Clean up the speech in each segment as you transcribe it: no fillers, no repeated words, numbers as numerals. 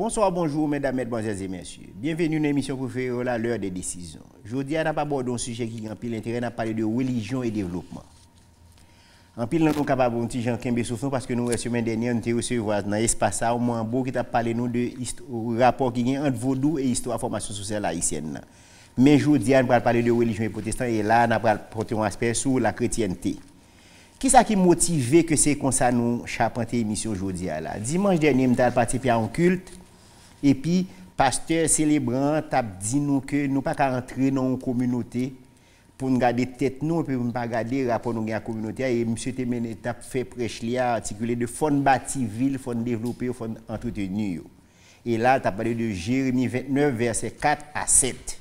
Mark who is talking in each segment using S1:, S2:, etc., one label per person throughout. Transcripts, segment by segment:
S1: Bonsoir, bonjour, mesdames, mesdemoiselles et messieurs. Bienvenue dans l'émission préférée, l'heure des décisions. Aujourd'hui, on n'a pas abordé un sujet qui a un peu l'intérêt, on a parlé de religion et développement. En pile, nous sommes capables de petit Jean Kembe Soufou parce que nous, la semaine dernière, nous avons reçu dans l'espace au moins beau qui t'a parlé nous de rapport qui est entre vaudou et histoire formation sociale haïtienne. Mais aujourd'hui, on va parler de religion et protestant et là, on va porter un aspect sur la chrétienté. Qui est-ce qui motive que c'est comme ça nous charpenter l'émission aujourd'hui là? Dimanche dernier, nous avons participé à un culte et puis pasteur célébrant t'a dit nous que nous pas qu'à entrer dans une communauté pour nous garder tête nous et puis pas garder rapport nous la communauté et monsieur Temene t'a fait prêche là articulé de fonds bâti ville, fonds développer, fonds entretenu. Et là, tu as parlé de Jérémie 29 verset 4 à 7.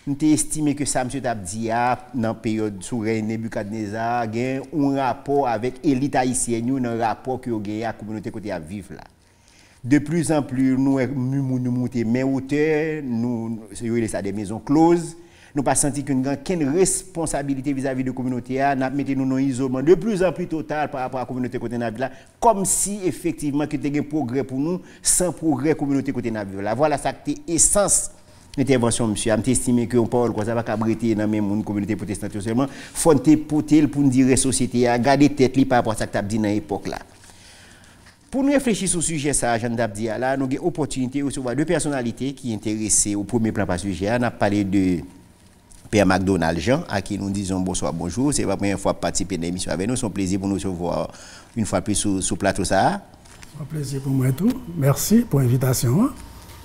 S1: Nous avons estimé que ça, M. Tabdi, dans la période sous règne Nebuchadnezzar, a un rapport avec l'élite haïtienne, un rapport que la communauté côté à vivre là. De plus en plus, nous montons mes hauteurs, nous avons des maisons closes, nous pas senti qu'une responsabilité vis-à-vis de la communauté, nous mettons nous dans isolement de plus en plus total par rapport à la communauté côté là, comme si effectivement que tu as un progrès pour nous, sans progrès communauté côté là. Voilà ça qui est essence. L'intervention, monsieur, je estimé que on parle comme ça va cabriter dans même communauté protestante seulement, faut potel pour dire la société à garder tête li par rapport à ça que tu as dit dans l'époque là. Pour nous réfléchir sur ce sujet ça, Jean Dabdi là, nous avons opportunité de recevoir deux personnalités qui sont intéressées au premier plan par sujet. On a parlé de Père McDonald Jean, à qui nous disons bonsoir, bonjour. C'est la première fois de participer à l'émission avec nous. C'est un plaisir pour nous de voir une fois plus sur le plateau ça.
S2: C'est un plaisir pour moi tout. Merci pour l'invitation.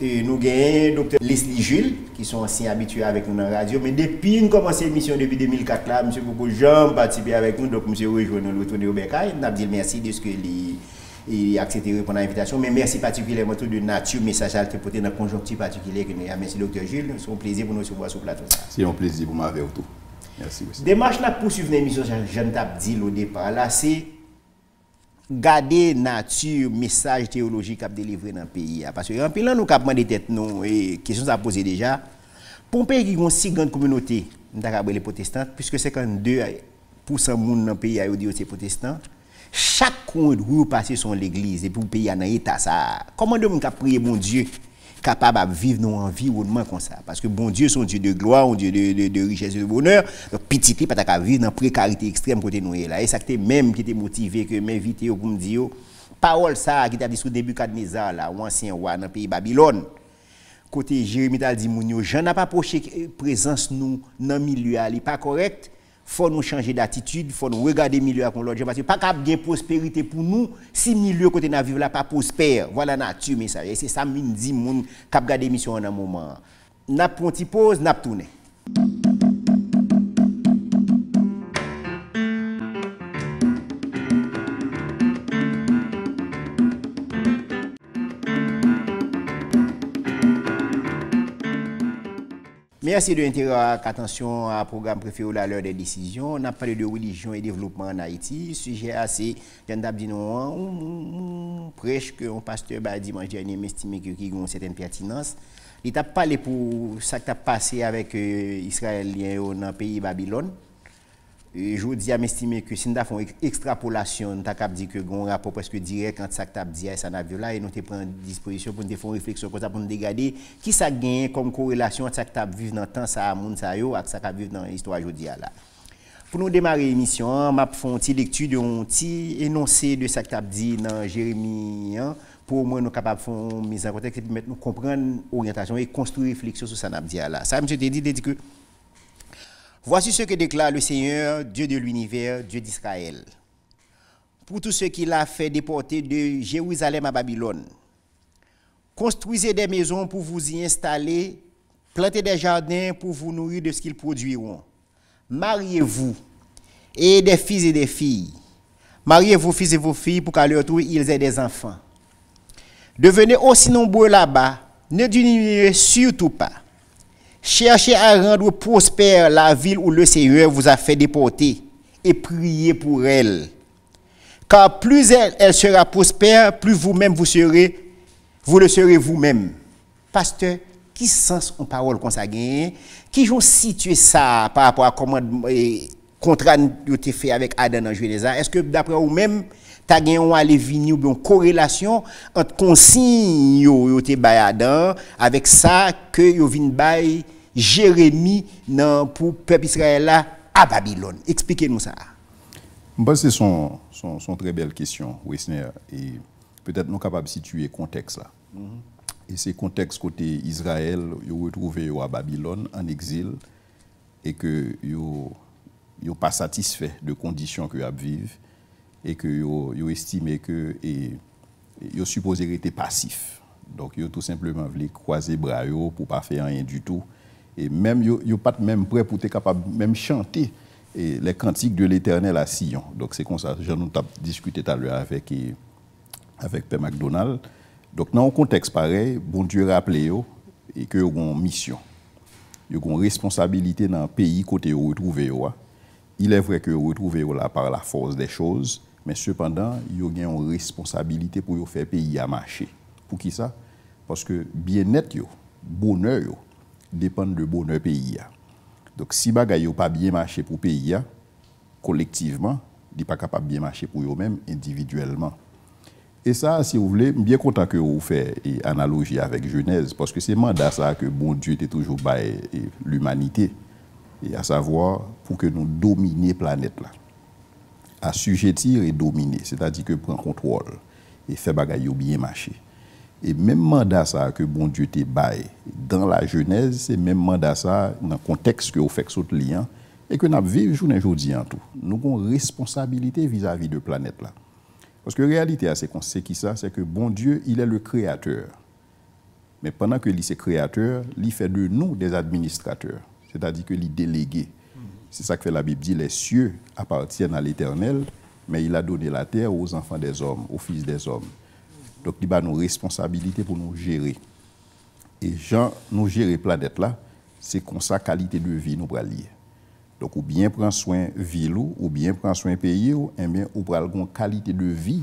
S1: Et nous avons Dr Leslie Jules, qui sont anciens habitués avec nous dans la radio. Mais depuis nous commençons l'émission depuis 2004, là, M. Coco Jean participé avec nous. Donc, M. rejoint nous retourner au Bercail. Nous avons dit merci de ce qu'il a accepté de répondre à l'invitation. Mais merci particulièrement tout de nature, message à porter dans la conjoncture particulière que nous avons. Merci Dr Jules. C'est un plaisir pour nous de se voir sur le plateau.
S3: C'est un plaisir pour moi avec tout. Merci aussi.
S1: Démarche là pour suivre l'émission, Jean Dabdi au départ. Là, c'est garder nature message théologique à délivrer dans le pays parce que en pile nous capable de tête nous et question ça poser déjà pour un pays qui a une si grande communauté les protestants puisque 52% monde dans le pays a dit c'est protestant chaque coin de rue passer son l'église et pour le pays en état ça comment de monde prier bon Dieu capable de vivre dans un environnement comme ça parce que bon Dieu son Dieu de gloire un Dieu de richesse et de bonheur donc petit pas ta vivre dans précarité extrême côté nous là et ça qui même qui était motivé que m'inviter pour me dire parole ça qui t'a dit sur Nebuchadnezzar là ancien roi dans pays Babylone côté Jérémie t'a dit mounio Jean n'a pas approché présence nous dans milieu ali pas correct faut nous changer d'attitude, faut nous regarder milieu comme l'autre parce que pas capable bien prospérité pour nous si milieu côté na vivre là pas prospère. Voilà nature mais ça et c'est ça me dit monde cap garder émission en un moment. N'a pris une petite pause, n'a tourner. Merci de l'intérêt, attention à programme préféré à l'heure des décisions. On a parlé de religion et développement en Haïti. Sujet assez, j'en ai dit non, prêche que un pasteur dimanche dernier m'estime qu'il y a une certaine pertinence. Il t'a parlé pour ça qui a passé avec Israéliens dans le pays Babylone. Je dis à m'estimer que si nous avons une extrapolation, nous avons dit que un rapport presque direct entre ça que tu as dit et ça là et nous te prenons disposition pour nous faire une réflexion comme ça pour nous regarder qui ça gagne comme corrélation entre ça que tu as vécu dans le temps ça monde ça yo avec ça que vécu dans l'histoire aujourd'hui là. Pour nous démarrer l'émission, m'a fait une petite lecture d'un petit énoncé de ça que tu as dit dans Jérémie pour au moins nous capable faire une mise en contexte et permettre nous comprendre l'orientation et construire une réflexion sur ça que tu as dit là. Ça monsieur te dit que voici ce que déclare le Seigneur, Dieu de l'univers, Dieu d'Israël. Pour tous ceux qu'il a fait déporter de Jérusalem à Babylone, construisez des maisons pour vous y installer, plantez des jardins pour vous nourrir de ce qu'ils produiront. Mariez-vous, et des fils et des filles. Mariez vos fils et vos filles pour qu'à leur tour ils aient des enfants. Devenez aussi nombreux là-bas, ne diminuez surtout pas. Cherchez à rendre prospère la ville où le Seigneur vous a fait déporter et priez pour elle. Car plus elle sera prospère, plus vous-même vous le serez vous-même. Pasteur, qui sens en parole qu'on ça gagne? Qui ont situé ça par rapport à comment contrat été fait avec Adam dans Genèse? Est-ce que d'après vous-même, tu as une aller-venir ou une corrélation entre consigne yo te bayadan avec ça que yo vinn bay Jérémie pour peuple Israël là à Babylone. Expliquez-nous ça.
S3: Bon, c'est son très belle question, Wessner, et peut-être nous capables de situer le contexte là. Et c'est contexte côté Israël, ils ont retrouvé à Babylone en exil et que ils n'ont pas satisfait de conditions qu'ils vivent et que ils ont estimé que ils supposé être passifs. Donc ils ont tout simplement voulu croiser bras pour pas faire rien du tout et même ils pas même prêt pour être capable même chanter les cantiques de l'Éternel à Sion. Donc c'est comme ça, j'en ai discuté tout à l'heure avec Père McDonald. Donc dans un contexte pareil, bon Dieu rappelé et que ont une mission. Ils ont une responsabilité dans le pays côté où retrouvé. Il est vrai que vous retrouvez là par la force des choses, mais cependant, ils ont une responsabilité pour faire pays à marcher. Pour qui ça? Parce que bien-être, bonheur, dépend de bonheur pays. Donc si bagay yo pas bien marché pour pays collectivement, il pas capable bien marcher pour eux-mêmes individuellement. Et ça, si vous voulez, bien content que vous faites une analogie avec Genèse, parce que c'est mandat ça que bon Dieu était toujours bail l'humanité, et à savoir pour que nous dominions la planète là, assujettir et dominer, c'est-à-dire que prendre contrôle et faire bagay yo bien marcher. Et même mandat ça que bon Dieu te bail dans la Genèse, c'est même mandat ça dans le contexte que vous faites sur le lien et que nous vivons journée aujourd'hui en tout. Nous avons une responsabilité vis-à-vis de la planète là. Parce que la réalité, c'est qui ça? C'est que bon Dieu, il est le créateur. Mais pendant que il est créateur, il fait de nous des administrateurs. C'est-à-dire que il est délégué. C'est ça que fait la Bible dit, les cieux appartiennent à l'Éternel, mais il a donné la terre aux enfants des hommes, aux fils des hommes. Donc il a nos responsabilités pour nous gérer. Et Jean, nous gérer la planète là, c'est comme ça qualité de vie nous prenons lier. Donc, ou bien prendre soin de ville, ou bien prendre soin de pays, et bien, ou prendre une qualité de vie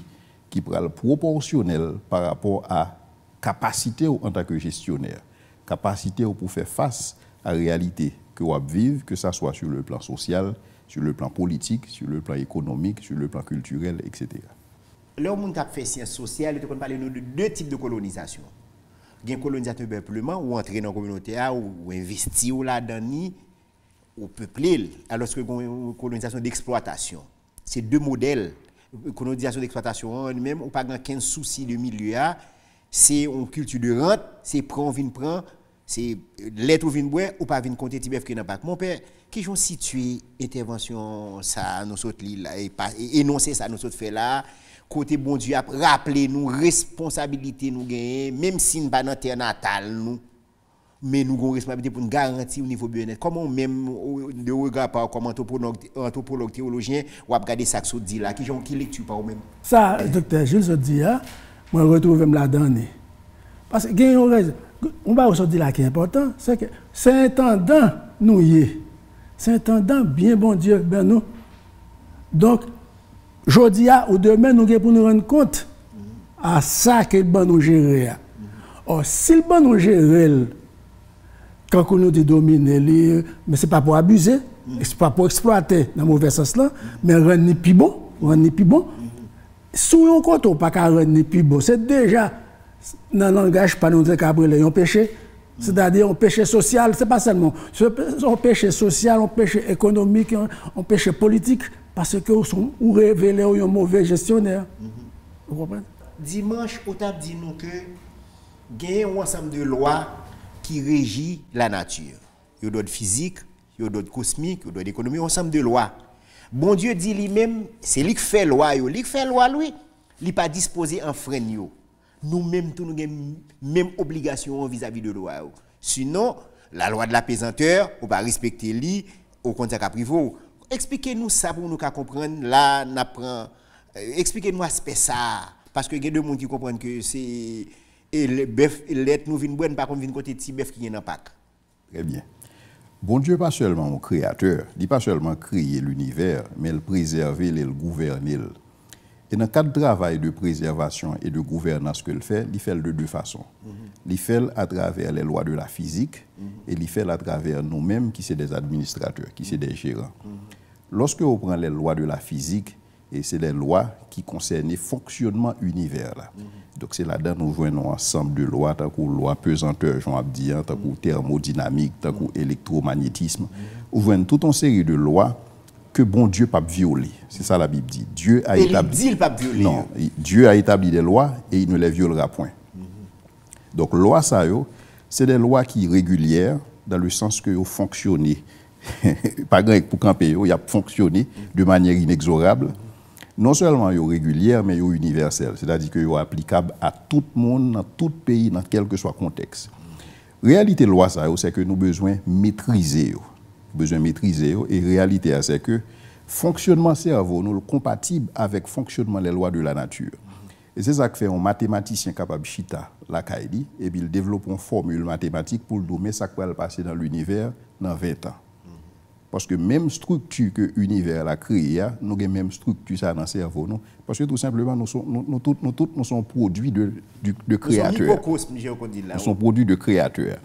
S3: qui est proportionnelle par rapport à capacité en tant que gestionnaire, capacité pour faire face à la réalité que vous vivez, que ce soit sur le plan social, sur le plan politique, sur le plan économique, sur le plan culturel, etc.
S1: Là où on a fait sciences sociales, on parle de deux types de colonisation. Il y a un colonisateur peuplement, ou entrer dans la communauté, ou investir là-dedans, ou peupler, alors que une colonisation d'exploitation. C'est deux modèles. Colonisation d'exploitation, même, on n'a pas 15 soucis de milieu. C'est une culture de rente, c'est prend, vin prend, c'est l'être ou vin boire, ou pas vin compter tibef qui n'a pas. Mon père, qui ont situé intervention, ça, nous autres, et énoncer ça, nous autres fait là, côté bon Dieu, rappeler nous, responsabilité nous gagner, même si nous pas dans terre natale, nous. Mais nous avons une responsabilité pour nous garantir au niveau bien-être. Comment même, de regard par comme anthropologue théologien, ou regarder ça que dit là, qui lecture par vous-même?
S2: Ça, docteur Jules dit là, moi je retrouve là-dedans. Parce que, on va aussi dire là qui est important, c'est que c'est intendant nous y est. C'est intendant bien bon Dieu, ben nous. Donc, aujourd'hui ou demain, nous avons pour nous rendre compte à ça que bon nous gérer. Or, si le bon nous gérer, quand on nous dit dominer, mais ce n'est pas pour abuser, ce n'est pas pour exploiter dans le mauvais sens là, mais rendre plus bon, Si on compte ou pas qu'à rendre plus bon, c'est déjà dans le langage pas nous dire qu'après un péché, c'est-à-dire un péché social, c'est pas seulement un péché social, un péché économique, un péché politique, parce que vous révélez un mauvais gestionnaire. Vous comprenez?
S1: Dimanche, on t'a dit nous que il y a un ensemble de lois qui régit la nature. Il y a d'autres physiques, il y a d'autres cosmiques, il y a d'autres économiques, un ensemble de lois. Bon Dieu dit lui-même, c'est lui qui fait loi, lui qui fait loi, lui, il n'est pas disposé en frein. Nous-mêmes, nous avons même obligation vis-à-vis de loi. Sinon, la loi de la pesanteur, on va respecter lui au contact à privé. Expliquez-nous ça pour nous comprendre. Là, expliquez-nous l'aspect ça. Parce que il y a deux monde qui comprennent que c'est le bœuf, l'être nous vient bonne, par contre, vient côté petit bœuf qui est dans Pâques.
S3: Très bien. Bon Dieu n'est pas seulement un créateur, il n'a pas seulement créé l'univers, mais il préserve et il gouverne. Et dans le cadre de travail de préservation et de gouvernance qu'il fait de deux façons. Il fait à travers les lois de la physique et il fait à travers nous-mêmes qui sommes des administrateurs, qui sommes des gérants. Lorsque on prend les lois de la physique, Et c'est les lois qui concernent le fonctionnement univers. Là. Donc c'est là-dedans nous voyons un ensemble de lois, tant que loi pesanteur, Jean Abdian, tant que thermodynamique, tant que électromagnétisme. Nous voyons toute une série de lois que bon Dieu pas violer. C'est ça la Bible dit. Dieu a établi.
S1: Il dit pas violer.
S3: Non, Dieu a établi des lois et il ne les violera point. Donc loi ça c'est des lois qui régulières dans le sens que ont fonctionné pas grand pour camper, il a fonctionné de manière inexorable. Non seulement ils sont régulières, mais ils sont universelles. C'est-à-dire qu'ils sont applicables à tout le monde, dans tout pays, dans quel que soit le contexte. Réalité de loi, c'est que nous avons besoin de maîtriser. Et réalité, c'est que fonctionnement cerveau, nous le compatible avec le fonctionnement des lois de la nature. Et c'est ça que fait un mathématicien capable de chita la Kaidi, et puis il développe une formule mathématique pour le nommer ça qui va passer dans l'univers dans 20 ans. Parce que même structure que l'univers a créée, nous avons même structure ça dans le cerveau. Non? Parce que tout simplement, nous sommes produits de créateurs. Nous sommes produits de créateurs.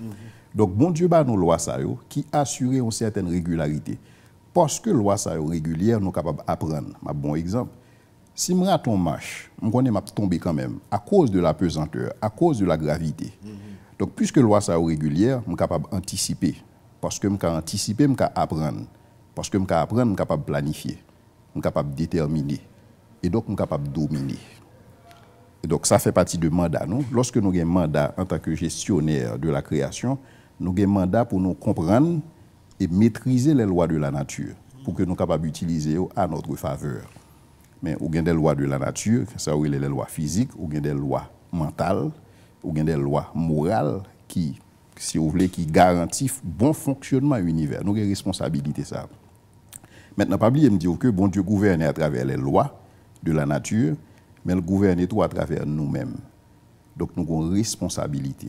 S3: Donc, bon Dieu, nous loi ça qui assure une certaine régularité. Parce que loi ça régulière, nous sommes capables d'apprendre. Un bon exemple. Si je raton marche, je connais tomber quand même à cause de la pesanteur, à cause de la gravité. Donc, puisque loi ça régulière, je suis capable d'anticiper. Parce que je peux anticiper, je peux apprendre. Parce que je peux apprendre, je suis capable de planifier. Je suis capable de déterminer. Et donc, je suis capable de dominer. Et donc, ça fait partie de mandat. Nous. Lorsque nous avons un mandat en tant que gestionnaire de la création, nous avons un mandat pour nous comprendre et maîtriser les lois de la nature pour que nous soyons capables d'utiliser à notre faveur. Mais nous avons des lois de la nature, ça c'est les lois physiques, nous avons des lois mentales, nous avons des lois morales qui, si vous voulez, qui garantissent bon fonctionnement de l'univers. Nous avons des responsabilités. Ça. Maintenant, pas oublier de me dire que bon Dieu gouverne à travers les lois de la nature, mais il gouverne tout à travers nous-mêmes. Donc, nous avons une responsabilité.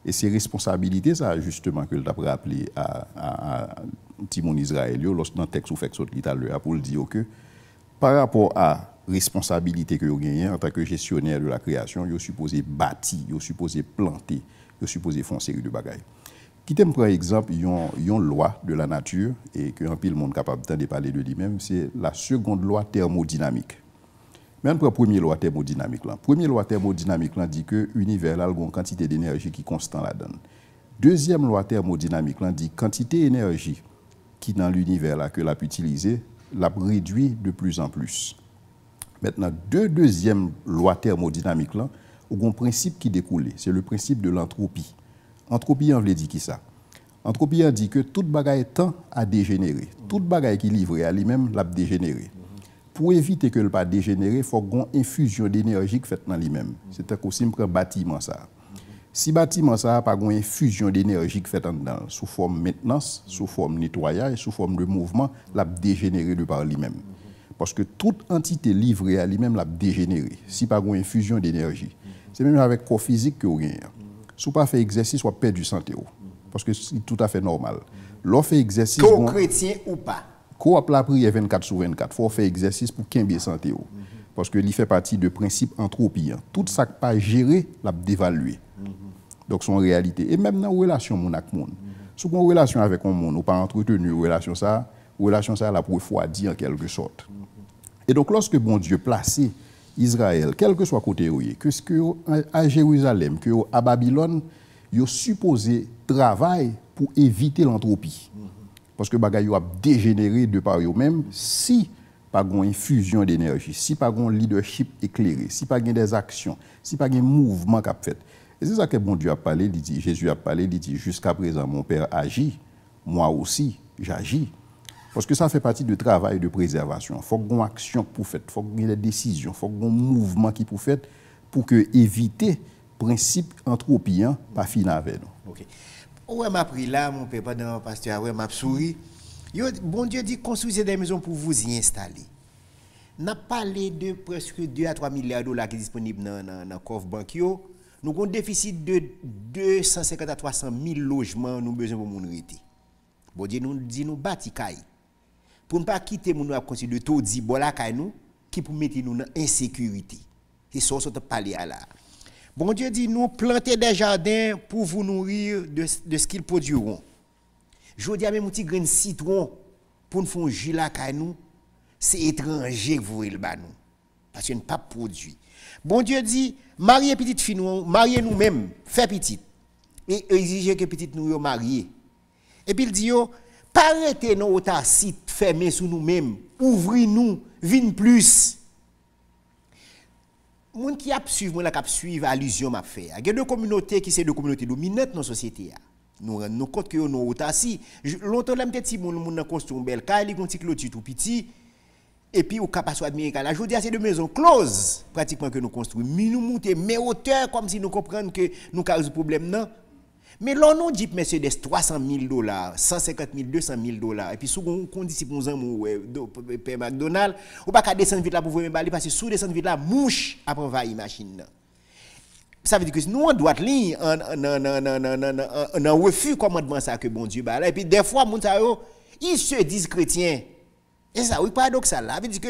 S3: Et ces responsabilités, ça, justement, que je t'ai rappelé à Timon Israël, lorsque dans le texte où fait tout à l'heure, pour le dire que par rapport à la responsabilité que vous gagnez en tant que gestionnaire de la création, vous supposé bâtir, vous supposé planter, vous supposé faire une série de bagailles. Qui t'aime par exemple, une loi de la nature, et que un pile monde capable de parler de lui-même, c'est la seconde loi thermodynamique. Même pour la première loi thermodynamique, la première loi thermodynamique dit que l'univers a une quantité d'énergie qui est constante là-dedans. Deuxième loi thermodynamique dit que quantité d'énergie qui dans l'univers que l'a pu utiliser, l'a réduit de plus en plus. Maintenant, deuxième loi thermodynamique là, un principe qui découle, c'est le principe de l'entropie. Entropie, on veut dire qui ça? Entropie, on dit que toute bagaille tend à dégénérer. Toute bagaille qui livre à lui-même l'a dégénéré. Pour éviter que le pas dégénérer, il faut qu'on infusion d'énergie faite dans lui-même. C'est-à-dire qu'on si prend bâtiment ça. Si bâtiment ça pas une infusion d'énergie faite dedans sous forme maintenance, sous forme nettoyage, sous forme de mouvement, l'a dégénéré de par lui-même. Parce que toute entité livrée à lui-même l'a dégénéré. Si pas une infusion d'énergie. C'est même avec corps physique que vous gagnez. Si vous pas fait exercice, vous perdez du santé. Parce que c'est tout à fait normal. Lorsque fait exercice,
S1: bon, chrétien ou pas.
S3: Qu'on a la prière 24/24, il faut faire exercice pour qu'il y ait santé. Parce que il fait partie du principe entropie. Tout ça qui n'est pas géré, l'a dévalué. Donc, c'est une réalité. Et même dans la relation avec le monde. Si on a une relation avec un monde, on pas entretenu une relation ça la pour refroidir en quelque sorte. Et donc, lorsque bon Dieu placé Israël, quel que soit côté que ce que à Jérusalem, que à Babylone, il supposé travailler pour éviter l'entropie. Parce que bagay yo a dégénéré de par eux-mêmes si pas une infusion d'énergie, si pas un leadership éclairé, si pas des actions, si pas un mouvement qu'a fait. Et c'est ça que bon Dieu a parlé, il dit, Jésus a parlé, il dit jusqu'à présent mon Père agit, moi aussi j'agis. Parce que ça fait partie du travail de préservation. Il faut qu'il y ait une action pour faire, il faut qu'il y ait des décisions, il faut qu'il y ait un mouvement qui pour faire pour que éviter le principe entropien pas finir avec nous.
S1: Okay. Ouais, m'a pris là, mon père, pendant pasteur, ouais, m'a souri. Bon Dieu dit construisez des maisons pour vous y installer. N'a parlé de presque 2 à 3 milliards de dollars qui sont disponibles dans le coffre bancaire. Nous avons un déficit de 250 à 300 000 logements, nous avons besoin pour nous arrêter. Bon Dieu nous dit nous bâtir caille. Pour ne pas quitter nous à cause de tout dit bon la caille nous qui pour mettre nous dans insécurité. C'est ça que parler là. Bon Dieu dit nous planter des jardins pour vous nourrir de ce qu'ils produiront. Je dis à même un petit grain de citron pour nous faire un jus là caille nous. c'est étranger que vous voulez le bas nous. Parce qu'il n'est pas produit. Bon Dieu dit, mariez petite fille, mariez nous-mêmes, fait petite. Et exiger que petite nous marier. Et puis il dit, pas arrêter nos sites fermés sous nous-mêmes, ouvrez-nous, vin plus. Moun qui a suivre, moun qui a suivre allusion m'a fait. Il y a deux communautés qui sont deux communautés dominantes dans la société. Nous compte que nous aussi. Longtemps là peut-être si moun nan construit une belle caille, il gonti clôture tout petit. Et puis au capable soit admirer là. Je dis c'est deux maisons closes pratiquement que nous construisons. Mais nous monter mais hauteur comme si nous comprenions que nous avons un problème non. Mais là, nous dit Mercedes $300,000, 150,000, 200,000. Et puis, si on dit si pour nous, Père McDonald's, ou pas qu'à descendre vite là pour vous me parce que sous descendre vite là, mouche après envahir machine. Ça veut dire que nous, on doit ligne en refus commandement ça que bon Dieu. Et puis, des fois, ils se disent chrétiens. Et ça, oui, paradoxal là. Ça veut dire que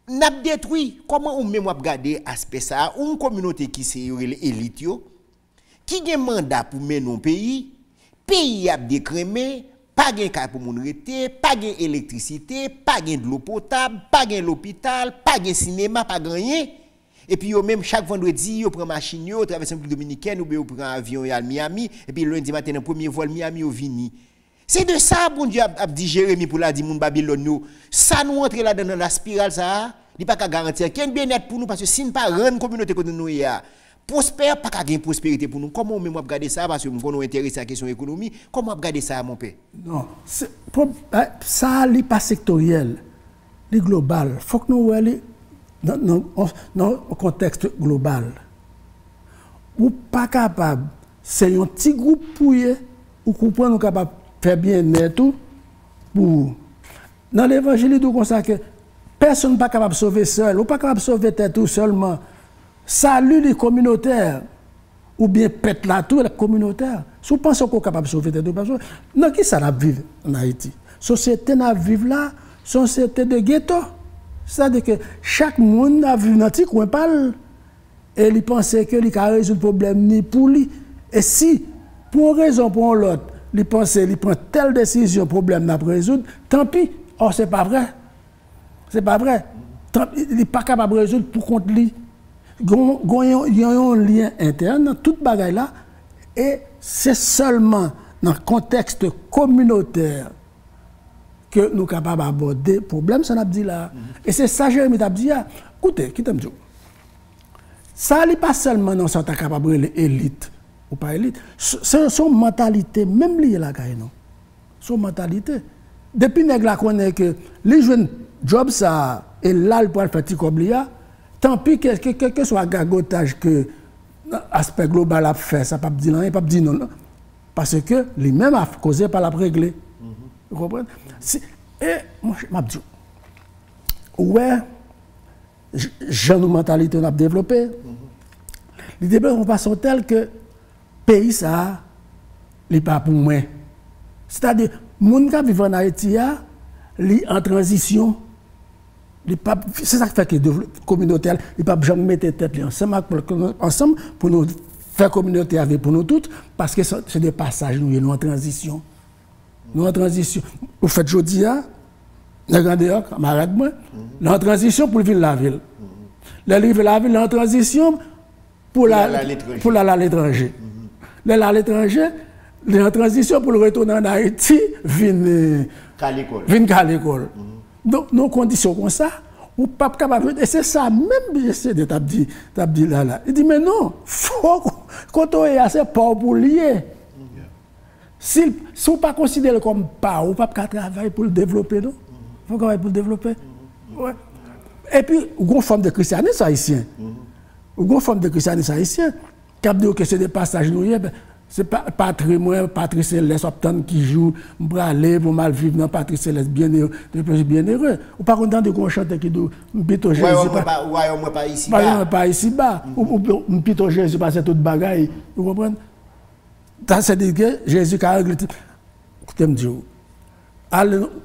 S1: n'a détruit, comment on met moi regarder aspect ça, une communauté qui c'est l'élite, qui a un mandat pour mener nos pays, pays a décrémé, pas de cas pour mon rete, pas d'électricité, pas de l'eau potable, pas de l'hôpital, pas de cinéma, pas de rien. Et puis, même chaque vendredi, on prend machine, on traverse un peu dominicaine, on prend un avion à Miami, et puis lundi matin, le premier vol Miami au Vini. C'est de ça, bon Dieu, a dit Jérémie pour la dire, mon Babylone, ça nous entre là dans la spirale, ça, il n'y a pas qu'à garantir qu'il y a un bien-être pour nous, parce que si nous ne pas rendre communauté que nous y a, prospère, pas qu'à prospérité pour nous. Comment on peut regarder ça, parce que nous sommes intéressés à la question de l'économie, comment on peut regarder ça, mon père?
S2: Non, ça n'est pas sectoriel, c'est global. Il faut que nous voyons dans un contexte global. Ou pas capable, c'est un petit groupe pouillé, ou comprendre nous capable de faire bien net tout, pour. Dans l'évangile, nous consacrons que personne n'est pas capable de sauver seul, ou pas capable de sauver tout seulement. Salut les communautaires, ou bien pète la tour les communautaires. Si vous pensez qu'on est capable de sauver des personnes, non, qui ça va vivre en Haïti? Société n'a vivre là, société de ghetto. C'est-à-dire que chaque monde a vu dans un petit coin parle et il pensait que il a résolu le problème ni pour lui. Et si, pour une raison ou pour l'autre, il pensait qu'il prend telle décision, le problème n'a pas résoudre, tant pis. Or, c'est pas vrai. C'est pas vrai. Il n'est pas capable de résoudre pour contre lui. Il y a un lien interne dans toute bagaille là et c'est seulement dans le contexte communautaire que nous sommes capables d'aborder le problème, ça n'a pas dit là. Et c'est ça, Jérémie t'a dit. Écoutez, qui t'aime dire? Ça n'est pas seulement dans ce capable de l'élite ou pas élite. C'est son mentalité, même liée là, non? Son mentalité. Depuis que nous connaissons que les jeunes jobs, ça, et là, le point de faire comme l'IA, tant pis, quel que soit le gagotage que l'aspect global a fait, ça ne peut pas dire non, il pas dire non. Parce que lui-même a causé par la régler. Vous comprenez? Et moi, je m'ai dit, ouais, j'ai une mentalité qu'on a développée. Les développements sont tels que le pays, ça, n'est pas pour moi. C'est-à-dire, les gens qui vivent en Haïti, ils sont en transition. C'est ça qui fait que les communautés, ils ne peuvent jamais mettre tête ensemble pour nous faire communauté avec pour nous toutes, parce que c'est des passages, nous sommes en transition. Nous en transition. Vous faites aujourd'hui, les grands dehors, camarades, moi, en transition pour vivre la ville. Les livres la ville, en transition pour aller à l'étranger. Les à l'étranger, les en transition pour le retourner en Haïti, viennent à l'école. Donc, nos conditions comme ça, ou pas capable. Et c'est ça, même j'essaie de t'abdi là. Il dit, mais non, faut quand on est assez pauvre pour lier. Si on ne pas considéré comme pas, on ne peut pas travailler pour le développer, non? Il faut travailler pour le développer. Ouais. Et puis, il y a une forme de christianisme haïtien. Il y a une forme de christianisme haïtien. Qui dit que c'est des passages nous, c'est pas patrimoine, Patrice Céleste, qui joue, pour aller, pour mal vivre dans Patrice Céleste, bien heureux. Ou pas content de qu'on chante qui dit, Mpito Jésus.
S1: Ouais, pas ici bas.
S2: Pas ici bas. Ou Mpito Jésus, pas toute bagaille. Vous comprenez? C'est-à-dire que Jésus a réglé. Écoutez, me dire,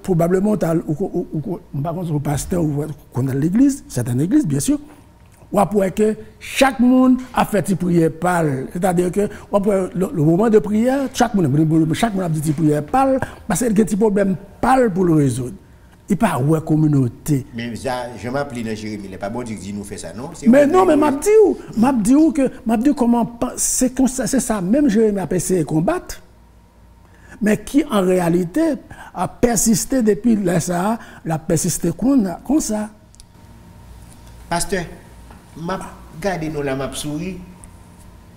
S2: probablement, par contre, au pasteur, qu'on a l'église, c'est une église, bien sûr. Ou après que chaque monde a fait une prière parle. C'est-à-dire que le moment de prière, chaque monde a dit une prière parle, parce qu'il y a un petit problème parle pour le résoudre. Il pas ouais communauté.
S1: Mais ça, je m'appelle dans Jérémie, il n'est pas bon Dieu qui dit nous fait ça, non?
S2: Mais non, mais m'a dit comment c'est ça même Jérémie a essayé de combattre. Mais qui en réalité a persisté depuis ça, l'a persisté comme ça.
S1: Pasteur, m'a regardé nous la map souris.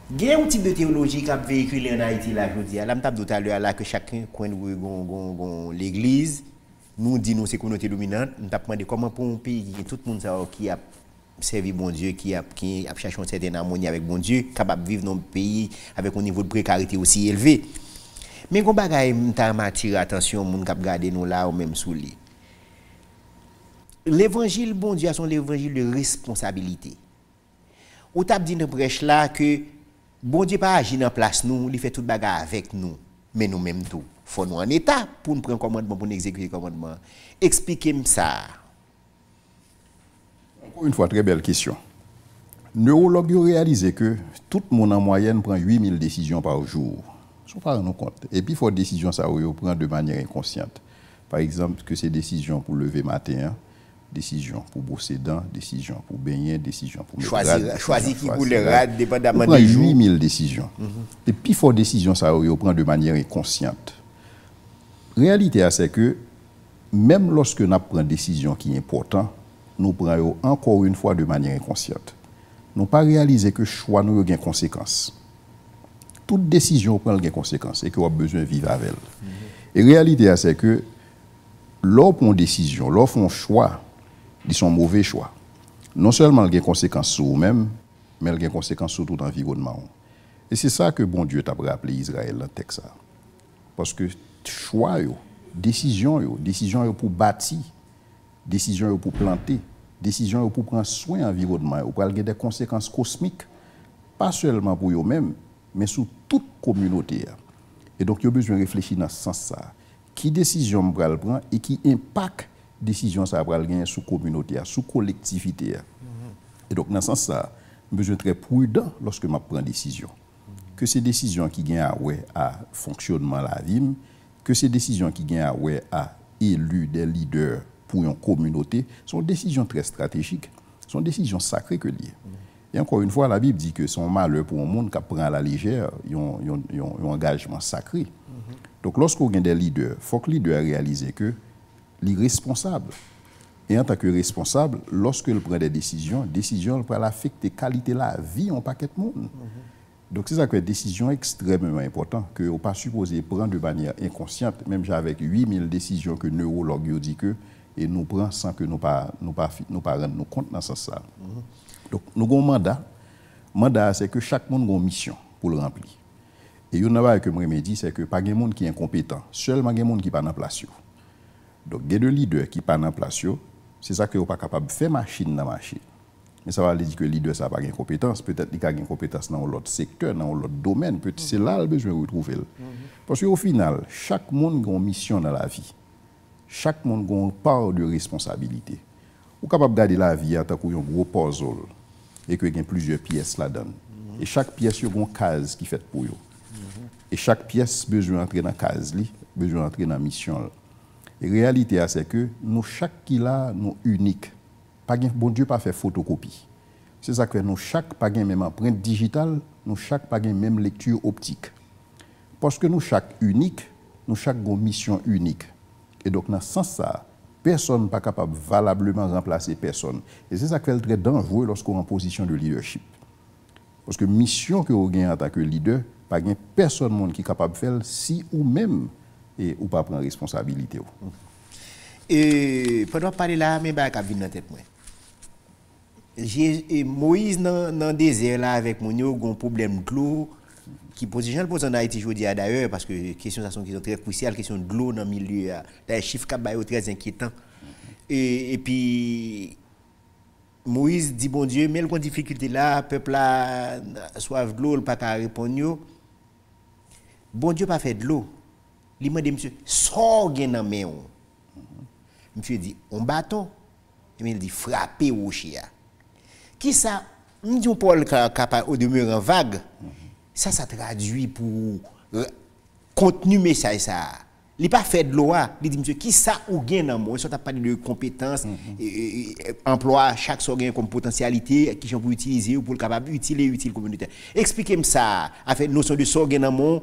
S1: Il y a un type de théologie qui a véhiculé en Haïti là aujourd'hui. Là, je tout à l'heure là que chacun coin de l'église nous dit nous c'est communauté dominante. Nous avons demandé comment pour un pays tout le monde qui a servi bon Dieu, qui a cherché une certaine harmonie avec bon Dieu, capable de vivre dans un pays avec un niveau de précarité aussi élevé. Mais quand bagaille m'attire attention moun k'ap garder nous là ou même sous lui. L'évangile bon Dieu sont l'évangile de responsabilité. Ou t'a dit dans prêche là que bon Dieu pas agir en place nous, il fait toute bagarre avec nous, mais nous même tout. Faut nous en état pour nous prendre commandement pour nous exécuter commandement. Expliquez-moi ça.
S3: Encore une fois, très belle question. Neurologues ont réalisé que tout le monde en moyenne prend 8000 décisions par jour. Ils ne sont pas rendus compte. Et puis, il faut des décisions, ça, on prend de manière inconsciente. Par exemple, que c'est décision pour lever matin, décision pour brosser dents, décision pour baigner, décision pour
S1: choisir qui boule rad, dépendamment
S3: des
S1: jours.
S3: 8000 décisions. Et puis, il faut des décisions, ça, on prend de manière inconsciente. La réalité, c'est que même lorsque nous prenons une décision qui est importante, nous prenons encore une fois de manière inconsciente. Nous ne pas réaliser que le choix nous a des conséquences. Toute décision prend des conséquences et qu'on a besoin de vivre avec elle. Et la réalité, c'est que lorsqu'on prend une décision, lorsqu'on fait un choix, ils sont mauvais choix. Non seulement il y a des conséquences sur vous-même, mais il y a des conséquences sur tout l'environnement. Et c'est ça que bon Dieu t'a rappelé Israël dans le texte. Parce que choix, décision pour bâtir, décision pour planter, décision pour prendre soin de l'environnement, pour avoir des conséquences cosmiques, pas seulement pour eux-mêmes, mais sur toute communauté. Et donc, il y a besoin de réfléchir dans ce sens. Qui décision je vais prendre et qui impact décision ça va gagner sur la communauté, sur la collectivité. Et donc, dans ce sens, je besoin d'être très prudent lorsque je prends une décision. Que ces décisions qui gagnent à fonctionnement de la vie, que ces décisions qui gagnent à élu des leaders pour une communauté, sont des décisions très stratégiques, sont des décisions sacrées que liées. Et encore une fois, la Bible dit que son malheur pour un monde qui prend à la légère, un engagement sacré. Donc, lorsqu'on a des leaders, il faut que les leaders réalisent que les responsables. Et en tant que responsable, lorsqu'ils prennent des décisions peuvent affecter la qualité de la vie en paquet de monde. Donc, c'est ça que une décision extrêmement importante que on pas supposé prendre de manière inconsciente, même avec 8000 décisions que neurologues disent que et nous prenons sans que nous pas rendre compte dans ce sens. Donc, nous avons un mandat. Le mandat, c'est que chaque monde a une mission pour le remplir. Et il y a que moi me dit, c'est que pas de monde qui est incompétent, seulement des monde qui pas en place. Donc, il y a des leaders qui pas en place. C'est ça que vous pas capable de faire machine dans la machine. Mais ça va dire que le leader n'a pas de compétence. Peut-être qu'il a une compétence dans l'autre secteur, dans l'autre domaine. C'est là le besoin de retrouver. Parce qu'au final, chaque monde a une mission dans la vie. Chaque monde a une part de responsabilité. Vous êtes capable de garder la vie en tant qu'un gros puzzle et qu'il y a plusieurs pièces là-dedans. Et chaque pièce, il y a une case qui est faite pour vous. Et chaque pièce a besoin d'entrer dans la case, besoin d'entrer dans la mission. Et la réalité, c'est que nous, chaque qui là, nous unique. Bon Dieu pas fait photocopie. C'est ça que nous, chaque pas même empreinte digitale, nous, chaque pas même lecture optique. Parce que nous, chaque unique, nous, chaque une mission unique. Et donc, dans ce sens-là, personne n'est pas capable de valablement remplacer personne. Et c'est ça qui est très dangereux lorsqu'on est en position de leadership. Parce que la mission que vous avez en tant que leader, pas personne qui est capable de faire si ou même et ou pas prendre responsabilité.
S1: Et pendant parler là, mais bah dans la tête moi. Moïse dans le désert là avec mon yo un problème de l'eau qui positionne le en Haïti aujourd'hui d'ailleurs parce que question ça sont très cruciale, question de l'eau dans le milieu des chiffres qui très inquiétant. Et puis Moïse dit bon Dieu mais le difficulté là peuple là soif de l'eau pas qu'à répondre. Bon Dieu pas fait de l'eau. Il m'a dit monsieur sort gen dans main. Monsieur dit on bâton et il dit frapper au chien. Qui ça nous dit Paul capable au demeurant vague. Ça traduit pour contenu message ça. Il pas fait de loi, il dit monsieur qui ça ou gain dans moi, ça t'a parlé de compétences, emploi chaque so gain comme potentialité qui j'en pour utiliser ou pour le capable utile communautaire. Expliquez-moi ça, avec notion de so gain dans mon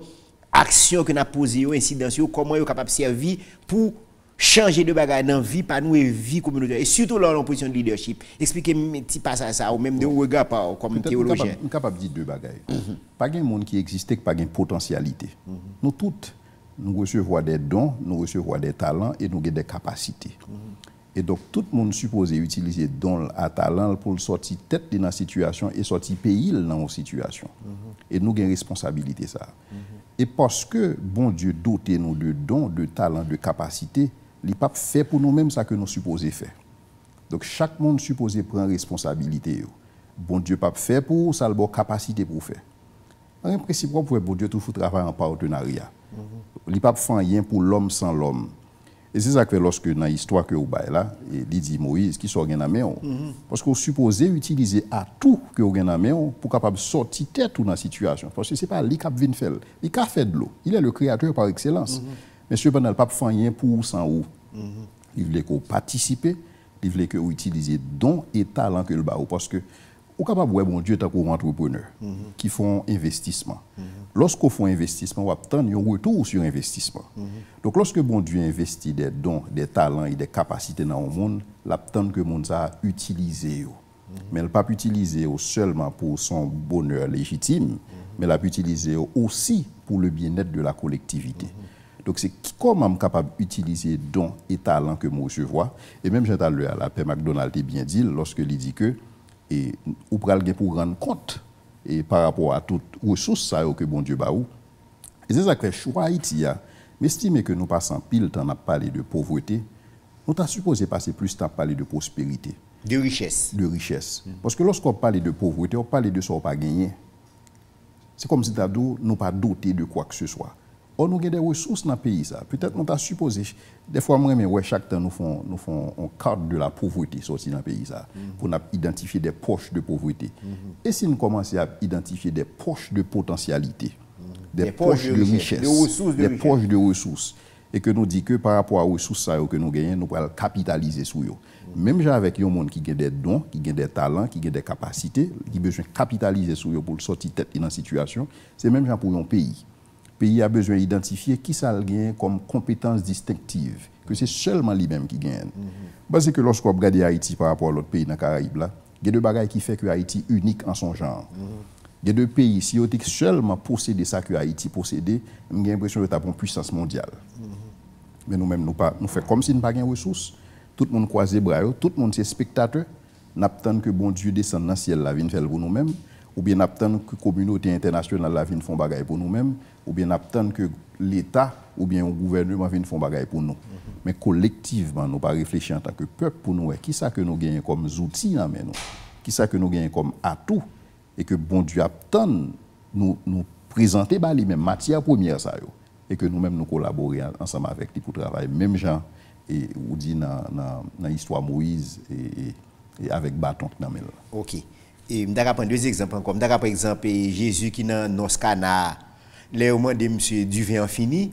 S1: action que n'a posé incidence comment est capable servir pour changer de bagaille dans vie par nous et vie communautaire et surtout là en position de leadership. Expliquez-moi petit passage ça ou même de regard par comme théologien.
S3: On capable dire deux bagailles. Pas un monde qui existait pas une potentialité. Nous toutes nous recevons des dons, nous recevons des talents et nous avons des capacités. Et donc, tout le monde supposé utiliser dons à talent pour sortir tête dans la situation et sortir pays dans la situation. Et nous avons une responsabilité ça. Et parce que bon Dieu doté nous de dons, de talents, de capacités, il n'est pas fait pour nous-mêmes ça que nous supposons faire. Donc, chaque monde supposé prendre responsabilité. Bon Dieu pas fait pour ça, le bon capacité pour faire. En principe, pour bon Dieu tout faut travailler en partenariat. Il n'y a pas fait rien pour l'homme sans l'homme. Et c'est ça que lorsque dans l'histoire que vous avez là, il dit Moïse qui sort dans la main. Parce qu'on supposé utiliser à tout que vous avez dans la main pour capable sortir tête dans la situation. Parce que ce n'est pas lui qui vient faire. Il a fait de l'eau. Il est le créateur par excellence. Mais ce n'est pas fait rien pour sans ou. Il voulait qu'on participe, il voulait qu'on utilise dons et talents que le bas. Parce que ou capable ouais bon Dieu tant qu'on entrepreneur qui font investissement. Lorsqu'on fait investissement, on obtient un retour sur investissement. Donc lorsque bon Dieu investit des dons, des talents et des capacités dans le monde, l'obtient que le monde a utilisé. Mais il pas utiliser seulement pour son bonheur légitime, mais l'a utiliser aussi pour le bien-être de la collectivité. Donc c'est comment je suis capable d'utiliser dons et talents que moi je vois. Et même j'ai lu à la Père McDonald bien dit lorsque il dit que et ou pral gen pour rendre compte et par rapport à toutes ressources ça que bon Dieu ba ou. Et c'est ça que choix Haïti a m'estime que nous passons pile temps à parler de pauvreté, nous t'a supposé passer plus temps à parler de prospérité,
S1: de richesse.
S3: Parce que lorsqu'on parle de pauvreté, on parle de ça pas gagner. C'est comme si nous pas doté de quoi que ce soit. Or nous avons des ressources dans le pays ça. Peut-être nous t'a supposé des fois moi mais ouais chaque temps nous font un cadre de la pauvreté sorti dans le pays ça pour identifier des poches de pauvreté. Et si nous commençons à identifier des poches de potentialité, des poches de richesse, des poches de ressources et que nous dit que par rapport aux ressources ça que nous gagnons nous pourrons capitaliser sur eux. Même avec un monde qui a des dons, qui a des talents, qui a des capacités, qui a besoin de capitaliser sur eux pour sortir tête dans la situation, c'est même genre pour un pays. Le pays a besoin d'identifier qui ça gagne comme compétence distinctive, que c'est seulement lui-même qui gagne. Parce que lorsqu'on regarde Haïti par rapport à l'autre pays dans les Caraïbes, il y a deux bagages qui font que Haïti est unique en son genre. Il y a deux pays, si on seulement posséder ça que Haïti possédait, j'ai l'impression que nous avons une puissance mondiale. Mais nous-mêmes, nous faisons comme si nous n'avions pas de ressources. Tout le monde croise les bras, tout le monde est spectateur. Nous attendons que bon Dieu descende dans le ciel, la vie faire pour nous-mêmes. Ou bien attendre que la communauté internationale la vienne font bagaille pour nous-mêmes, ou bien attendre que l'État ou bien le gouvernement vienne font bagaille pour nous. Mais collectivement, nous pas réfléchir en tant que peuple pour nous, qui ça que nous gagnons comme outils dans nous, qui ça que nous gagnons comme atout, et que bon Dieu attend nous présenter les mêmes matières premières ça yo, et que nous-mêmes nous collaborer ensemble avec lui pour travailler même gens et ou dit dans l'histoire Moïse et avec bâton dans main.
S1: OK. Et je vais prendre deux exemples encore. Je par exemple Jésus qui dans Noscana, les au moins de monsieur du vin fini.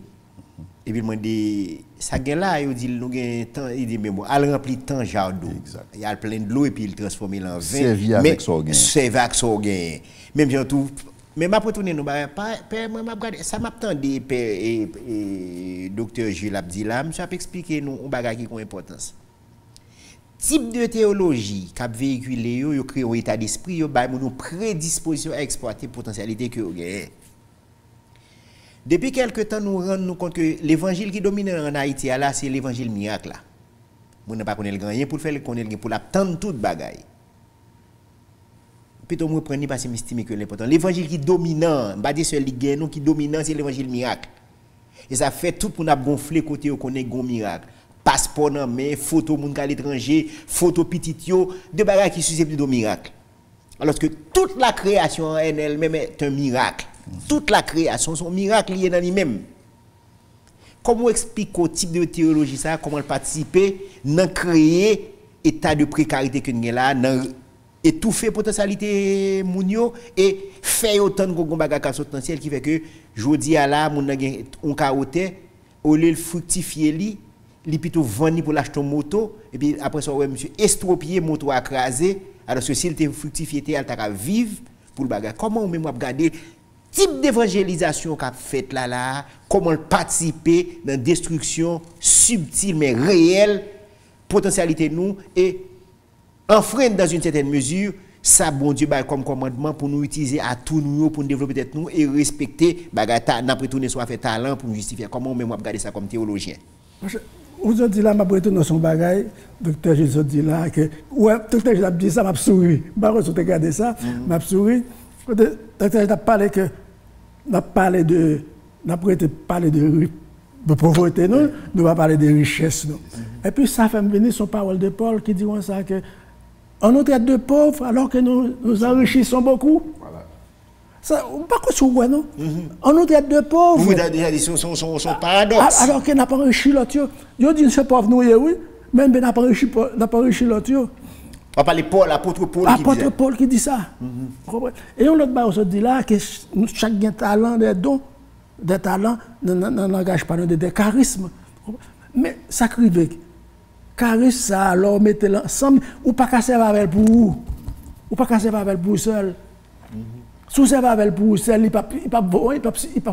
S1: Et puis il m'a dit ça gagne là, il dit nous gagne temps, il dit mais bon, al rempli temps jardin. Il y a plein de l'eau et puis il transforme en vin.
S3: Servi avec ça gagne.
S1: Servi avec ça gagne. Même gens tout mais m'a retourner nous père moi m'a regarder ça m'attendait père et docteur Jules Abdila, monsieur a expliquer nous un bagage qui a importance. Type de théologie qui a véhiculé, yo crée un état d'esprit, yo ba nous prédisposition à exploiter potentialité que vous avez. Depuis quelque temps nous rendons compte que l'évangile qui domine en Haïti là c'est l'évangile miracle là. Mon n'a pas connaît le grand rien pour le faire connaître pour l'attendre toute bagaille. Plutôt me prendre parce que m'estime que l'important l'évangile qui dominant, pas dire seul qui dominant c'est l'évangile miracle. Et ça fait tout pour n'a gonfler côté on connaît gon miracle. Passeport dans main, photo moun à l'étranger, photo petit yo, de bagages qui susceptibles de miracle. Alors que toute la création en elle-même est un miracle. Toute la création sont miracle lié dans lui-même. Comment explique au type de théologie ça, comment participer dans créer état de précarité que nous là, dans étouffer potentialité moun yo et faire autant de gros bagages potentiel qui fait que jodi à là moun nan gen on caroté au lieu de fructifier li plutôt vendre pour l'acheter moto et puis après ça ouais monsieur estropier moto à craser alors que s'il était fructifié elle t'a vivre pour le bagage. Comment on même regarder type d'évangélisation qu'a fait là comment participer dans destruction subtile mais réelle potentialité nous et enfreindre dans une certaine mesure ça bon Dieu comme commandement pour nous utiliser à tout nous pour nous développer tête nous et respecter bagata n'a retourner soit fait talent pour nous justifier. Comment même regarder ça comme théologien?
S2: Vous dit là m'a retourner son bagage docteur Jésus dit là que ouais docteur Jésus dit ça m'a souri pas regarder ça m'a souri docteur Jésus a parlé que n'a parlé de pauvreté non nous va parler de richesse non et puis ça fait venir son parole de Paul qui dit ça que on nous traite de pauvres alors que nous enrichissons beaucoup. Voilà. Ça, on ne pas quoi sur non. On nous traite de pauvres.
S1: Vous avez déjà dit son paradoxe.
S2: Alors qu'on n'a pas enrichi l'autre. Yo dit c'est pauvre nous oui, même n'a pas enrichi l'autre.
S1: On parle de Paul, l'apôtre Paul qui dit ça.
S2: L'apôtre Paul qui dit ça. Et on l'autre on se dit là que chaque talent des dons, des talents n'engage pas des charismes. Mais ça crive. Charisme ça alors mettez l'ensemble ou pas casser avec pour vous. Ou pas casser avec pour seul. Sous ça avec pour seul, il pas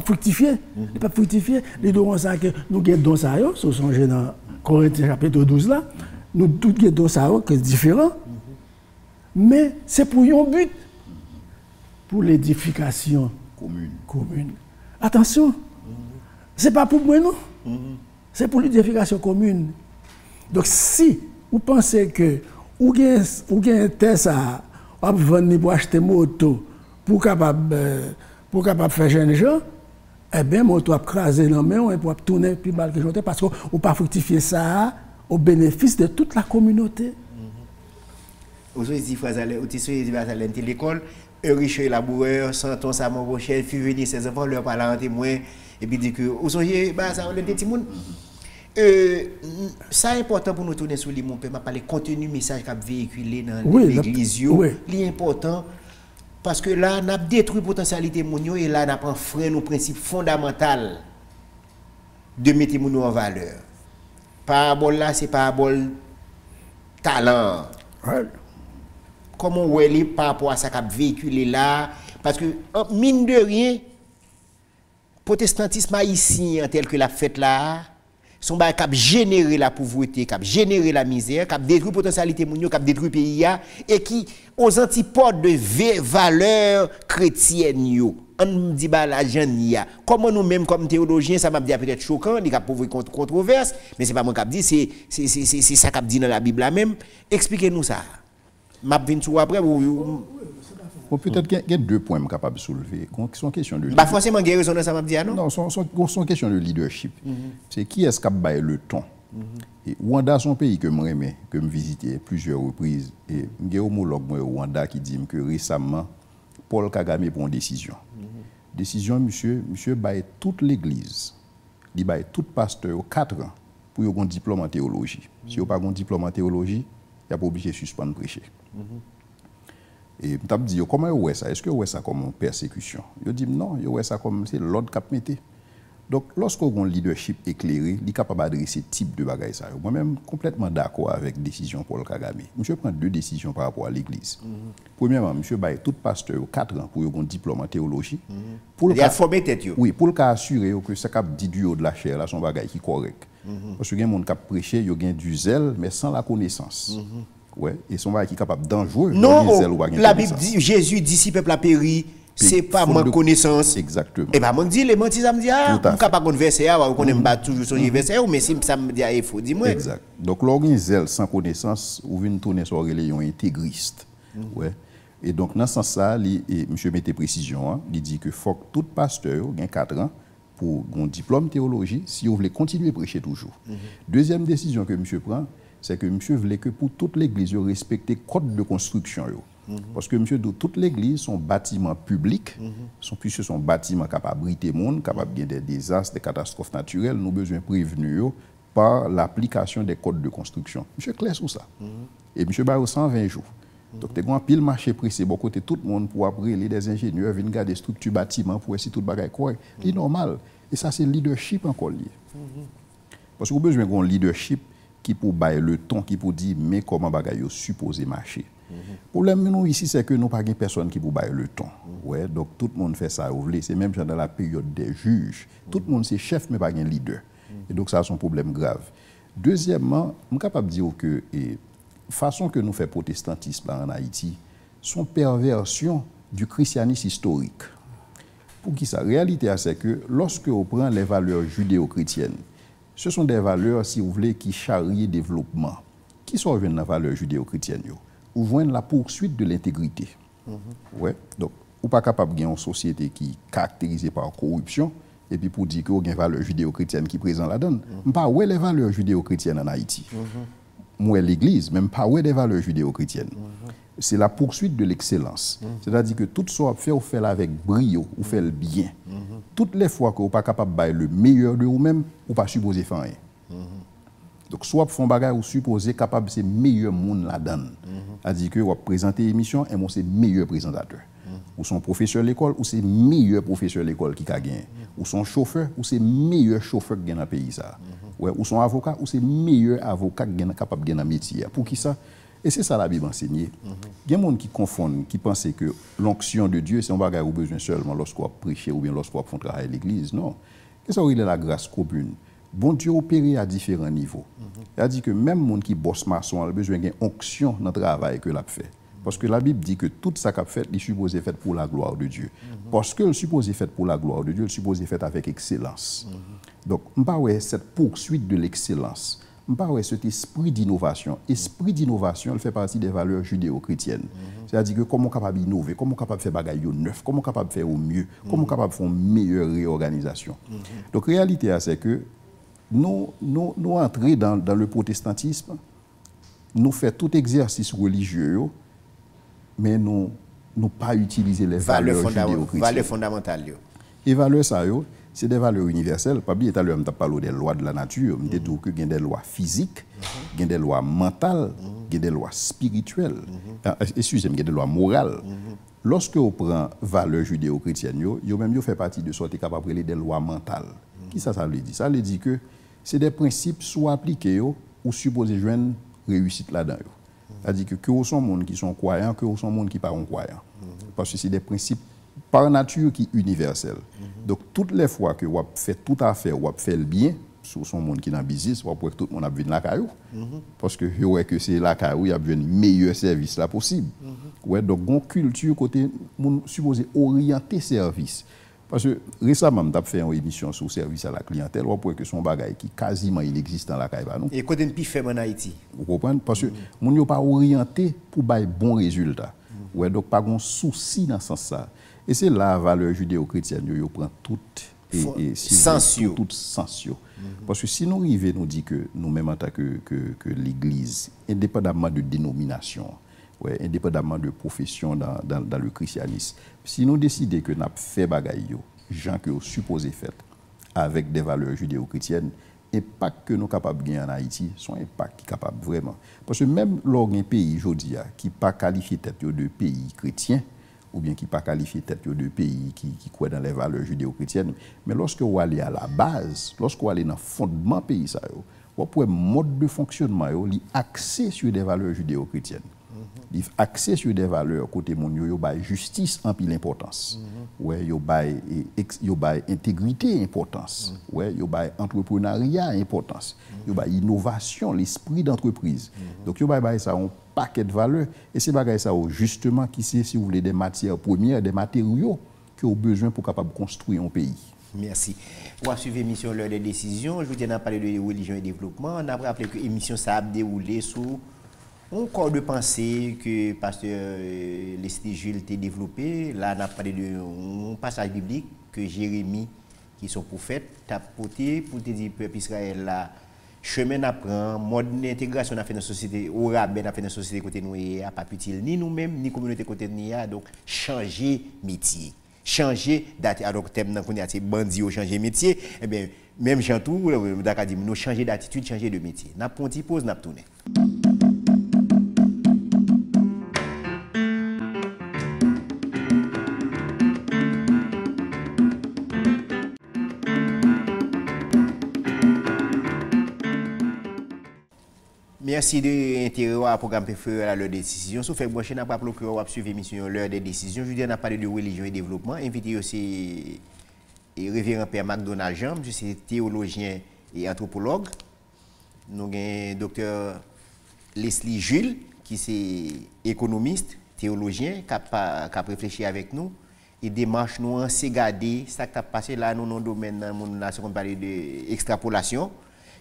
S2: fructifier, il pas fructifier. Les dons ça que nous gardons ça yo, sur son dans Corinthiens chapitre 12 là, nous tout gardons ça qui est différent. Mais c'est pour un but pour l'édification commune. Attention. C'est pas pour moi non. C'est pour l'édification commune. Donc si vous pensez que vous avez un test à vendre pour acheter moto pour capable faire jeune gens, eh bien moto a crasé dans main et pour tourner puis mal que j'entends parce que ou pas fructifier ça au bénéfice de toute la communauté.
S1: Aujourd'hui dit phrase à l'école riche et laboureur sans ton ça mon rocher fit venir ses enfants leur parler en témoin et puis dit que aujourd'hui ça le petit monde. Ça est important pour nous tourner sur les mon père m'a parlé contenu message qu'a véhiculé dans l'église l'important parce que là n'a détruit potentialité mon et là n'a pas frein nos principes fondamentaux de mettre mon en valeur. Parabole là c'est parabole talent. Comment on est par rapport à ça qu'a véhiculé là parce que mine de rien protestantisme haïtien tel que la fête là son ba cap générer la pauvreté, cap générer la misère, cap détruire potentialité mounio, cap détruire pays et qui aux antipodes de valeurs chrétiennes yo. On dit ba la jania. Comment nous même comme théologiens ça m'a dit peut-être choquant, il cap pauvre controverse, mais c'est pas moi cap dit c'est ça cap dit dans la Bible là même. Expliquez-nous ça. M'a vinn sur après ou
S3: peut-être qu'il y a deux points capables de soulever. Sont question de.
S1: Pas forcément guérison ça m'a dit non.
S3: Non, sont question de leadership. C'est qui est-ce qui a baillé le temps. Et Rwanda son pays que moi aimé, que me visité plusieurs reprises et j'ai homologue moi Rwanda qui dit que récemment Paul Kagame prend une décision. Décision monsieur baille toute l'église. Il baille tout pasteur 4 ans pour avoir un diplôme en théologie. Si vous pas un diplôme en théologie, il a pas obligé de suspendre prêcher. Et je me dis, comment vous voyez ça? Est-ce que vous voyez ça comme une persécution? Je dis non, vous voyez ça comme c'est l'ordre qui mette. Donc, lorsqu'on a un leadership éclairé, il est capable d'adresser ce type de bagages. Moi-même, complètement d'accord avec la décision Paul Kagame. Monsieur prend 2 décisions par rapport à l'Église. Premièrement, monsieur baille tout pasteur 4 ans pour avoir un diplôme en théologie.
S1: Il a formé tête.
S3: Oui, pour le cas assurer que ça cap dit du haut de la chair, là, son bagage qui est correct. Parce que il y a des gens qui prêché, il y a du zèle, mais sans la connaissance. Ouais, et son bagage qui est capable dangereux.
S1: Non, la Bible dit, Jésus dit si peuple a péri, c'est pas manque connaissance.
S3: Exactement.
S1: Et pas manque dit les mentis ça me dit on capable de verser on connaît pas toujours son verset mais si ça me dit il faut dis-moi.
S3: Exact. Donc l'organisme sans connaissance ou vient tourner sur religion intégriste. Ouais. Et donc dans ce sens ça monsieur mettait précision, il dit que faut que tout pasteur gagne 4 ans pour un diplôme théologie si vous voulez continuer à prêcher toujours. Deuxième décision que monsieur prend, c'est que monsieur voulait que pour toute l'église respecter code de construction parce que monsieur de toute l'église sont bâtiments publics puisque sont bâtiments capables d'abriter monde capables de des désastres des catastrophes naturelles nous besoin prévenir par l'application des codes de construction monsieur clair sur ça et monsieur ba 120 jours donc tu as pile marché pressé bon côté tout le monde pour après les des ingénieurs viennent garder structure bâtiment pour essayer tout bagaille correct c'est normal Et ça, c'est le leadership encore lié. Parce que vous avez besoin d'un leadership qui peut bailler le ton, qui peut dire mais comment bagaille supposé marcher. Le problème nous ici, c'est que nous n'avons pas personne qui peut bailler le ton. Ouais, donc tout le monde fait ça. C'est même dans la période des juges. Tout le monde c'est chef, mais pas un leader. Et donc ça, c'est un problème grave. Deuxièmement, je suis capable de dire que la façon que nous faisons protestantisme là, en Haïti, sont perversion du christianisme historique. Pour qui ça? La réalité, c'est que lorsque on prend les valeurs judéo-chrétiennes, ce sont des valeurs, si vous voulez, qui charrient le développement. Qui sont dans les valeurs judéo-chrétiennes? Ou voient la poursuite de l'intégrité. Ouais. Donc, ou pas capable de une société qui est caractérisée par la corruption, et puis pour dire qu'il y a une valeur judéo-chrétienne qui est présente là-dedans. Pas où est les valeurs judéo-chrétiennes en Haïti. Moi, l'Église, même pas où est les valeurs judéo-chrétiennes. C'est la poursuite de l'excellence. C'est-à-dire que tout ce qu'on fait, on fait avec brio, on fait le bien. Toutes les fois que vous n'êtes pas capable de faire le meilleur de vous-même, vous n'êtes pas supposé faire rien. Donc, soit vous faites un bagage, vous supposez capable de ser meilleur monde là-dedans. C'est-à-dire que vous présentez l'émission et moi, c'est meilleur présentateur. Ou son professeur de l'école, ou c'est meilleur professeur de l'école qui a gagné. Ou son chauffeur, ou c'est meilleur chauffeur qui a dans le pays. Ouais, ou son avocat, ou c'est meilleur avocat qui est capable de gagner un métier. Pour qui ça? Et c'est ça la Bible enseigne. Il y a des gens qui confondent, qui pensent que l'onction de Dieu, c'est un bagage ou besoin seulement lorsqu'on prêche ou bien lorsqu'on fait travail à l'église. Non. Qu'est-ce que c'est la grâce commune? Bon Dieu opère à différents niveaux. Il a dit que même les gens qui bossent maçon a besoin d'une onction dans le travail que l'a fait. Parce que la Bible dit que tout ça qu'a fait, il est supposé fait pour la gloire de Dieu. Parce que le supposé fait pour la gloire de Dieu, le supposé fait avec excellence. Donc, on parle cette poursuite de l'excellence. On parle cet esprit d'innovation. Esprit d'innovation, elle fait partie des valeurs judéo-chrétiennes. C'est-à-dire que comment on est capable d'innover, comment on est capable de faire des choses neufs, comment on est capable de faire au mieux, comment on est capable de faire une meilleure réorganisation. Donc, la réalité, c'est que nous entrons dans le protestantisme, nous faisons tout exercice religieux, mais nous pas utiliser les valeurs judéo-chrétiennes.
S1: Valeurs fondamentales.
S3: Et valeurs, ça, c'est des valeurs universelles. Pas bien, tout à l'heure, je parlé des lois de la nature. Je dis qu'il y a des lois physiques, il y a des lois mentales, il y a des lois spirituelles. Excusez-moi, il y a des lois morales. Lorsque on prend valeurs judéo-chrétiennes, vous fait partie de ce qui est capable de des lois mentales. Qui ça veut dire? Ça veut dire que c'est des principes soit appliqués ou supposés joindre réussite là-dedans. C'est-à-dire que vous sont des gens qui sont croyants, que vous sont des gens qui ne sont pas croyants. Parce que c'est des principes par nature qui sont universels. Donc, toutes les fois que vous faites tout à fait, vous faites le bien, sur son monde qui est dans le business, vous pouvez tout le monde a besoin de la caillou. Parce que vous voyez que c'est la caillou, il y a besoin de meilleur service là possible. Ouais, donc, une culture côté, supposé orienter service. Parce que récemment, je fait une émission sur le service à la clientèle, vous voyez que son bagage qui quasiment inexistant dans la caillou.
S1: Et côté de plus faible en Haïti.
S3: Vous comprenez? Parce que nous ne pas orienté pour avoir bon résultat. Ouais, donc, pas de souci dans ce sens. Et c'est là la valeur judéo-chrétienne, nous prend toute sens. Parce que si nous arrivons, nous dit que nous-mêmes en tant que l'Église, indépendamment de dénomination, ouais, indépendamment de profession dans le christianisme, si nous décidons que nous avons fait bagaille, gens que nous supposés faire avec des valeurs judéo-chrétiennes, l'impact que nous sommes capables de gagner en Haïti, son impact qui est capable vraiment. Parce que même lors d'un pays aujourd'hui qui n'est pas qualifié de pays chrétien, ou bien qui n'est pas qualifié de pays qui croit dans les valeurs judéo-chrétiennes, mais lorsque vous allez à la base, lorsque vous allez dans le fondement du pays, vous pouvez mode de fonctionnement axé sur des valeurs judéo-chrétiennes. Axé sur des valeurs côté mon yo bay justice en pile importance. Ouais, yo bay intégrité importance. Ouais, yo bay entrepreneuriat importance. Yo bay innovation, l'esprit d'entreprise. Donc yo bay ça un paquet de valeurs et c'est bagay ça justement qui c'est si vous voulez des matières premières, des matériaux que vous avez besoin pour capable construire un pays.
S1: Merci. On va suivre l'émission L'heure des décisions. Je vous dis on a parlé de religion et développement. On a rappelé que l'émission ça a déroulé sous un corps de pensée que pasteur Leslie Jules a développé. Là, on a parlé d'un passage biblique que Jérémie, qui est son prophète, a porté pour te dire peuple Israël là, chemin d'apprendre, mode d'intégration a fait dans la société, au rabais a fait dans la société côté nous et pas utile ni nous-mêmes ni communauté côté nous donc changer métier. Changer d'attitude. Alors, thème dans qu'on a c'est bandit au changer métier, eh bien même Jean tout d'accord dit nous changer d'attitude, changer de métier. N'a pas une pause, n'a tourner. Merci de l'intérêt au programme préféré à l'heure des décisions. Sauf que moi, je n'ai pas bloqué à suivre l'émission l'heure des décisions. Je dis on a parlé de religion et développement. Invité aussi révérend Père McDonald Jean, je suis théologien et anthropologue. Nous avons docteur Leslie Jules, qui est économiste, théologien, qui a réfléchi avec nous. Et démarche nous, c'est garder ce qui a passé là dans nos domaines, dans mon nation, on parle d'extrapolation.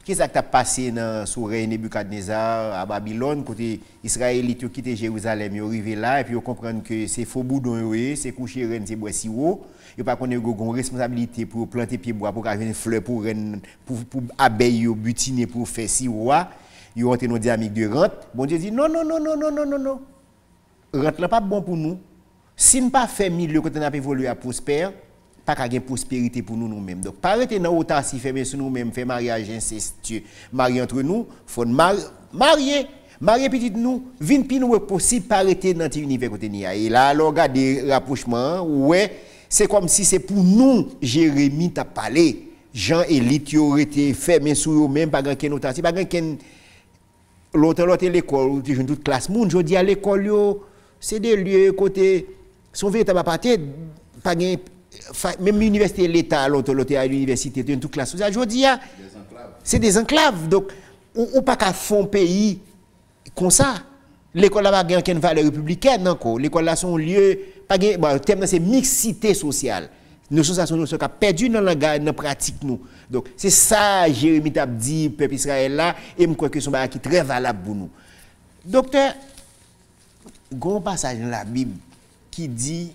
S1: Qu'est-ce qui a passé sous règne Nebuchadnezzar à Babylone, côté Israélite qui ont quitté Jérusalem, ils sont arrivés là et puis ils comprennent que c'est faux boudon, c'est coucher reine, c'est bois si haut. Ils pas connaître une responsabilité pour planter pied bois, pour avoir une fleur, pour abeilles, butiner, pour faire si haut. Ils ont entré dans une dynamique de rente. Bon Dieu dit non. Rente là pas bon pour nous. Si nous pas fait milieu quand on a évolué à prospère, pas qu'à une prospérité pour nous-mêmes. Donc, pas arrêter dans autant si faire sur nous-mêmes, faire mariage incestueux, marier entre nous, faut marier petit nous, vin pi nous possible pas arrêter dans l'univers côté nia. Et là, alors regarder rapprochement, ouais, c'est comme si c'est pour nous, Jérémie t'a parlé, Jean Élie qui aurait été fermé sur eux-mêmes, pas grand autant, pas grand l'autre l'école, où tu joues toute classe monde, je dis à l'école, c'est des lieux côté, son véritable parti, pas gain même l'université l'État, l'autre à l'université, toute classe. Je dis, c'est des enclaves. Donc, on pas qu'à fond pays comme ça. L'école là n'a pas une valeur républicaine encore. L'école là son lieu, pas le terme c'est mixité sociale. Nos associations nous sont perdues dans le langage, dans la pratique nous. Donc, c'est ça Jérémie t'a dit peuple Israël là et je crois que son bagage qui très valable pour nous. Docteur, grand passage dans la Bible qui dit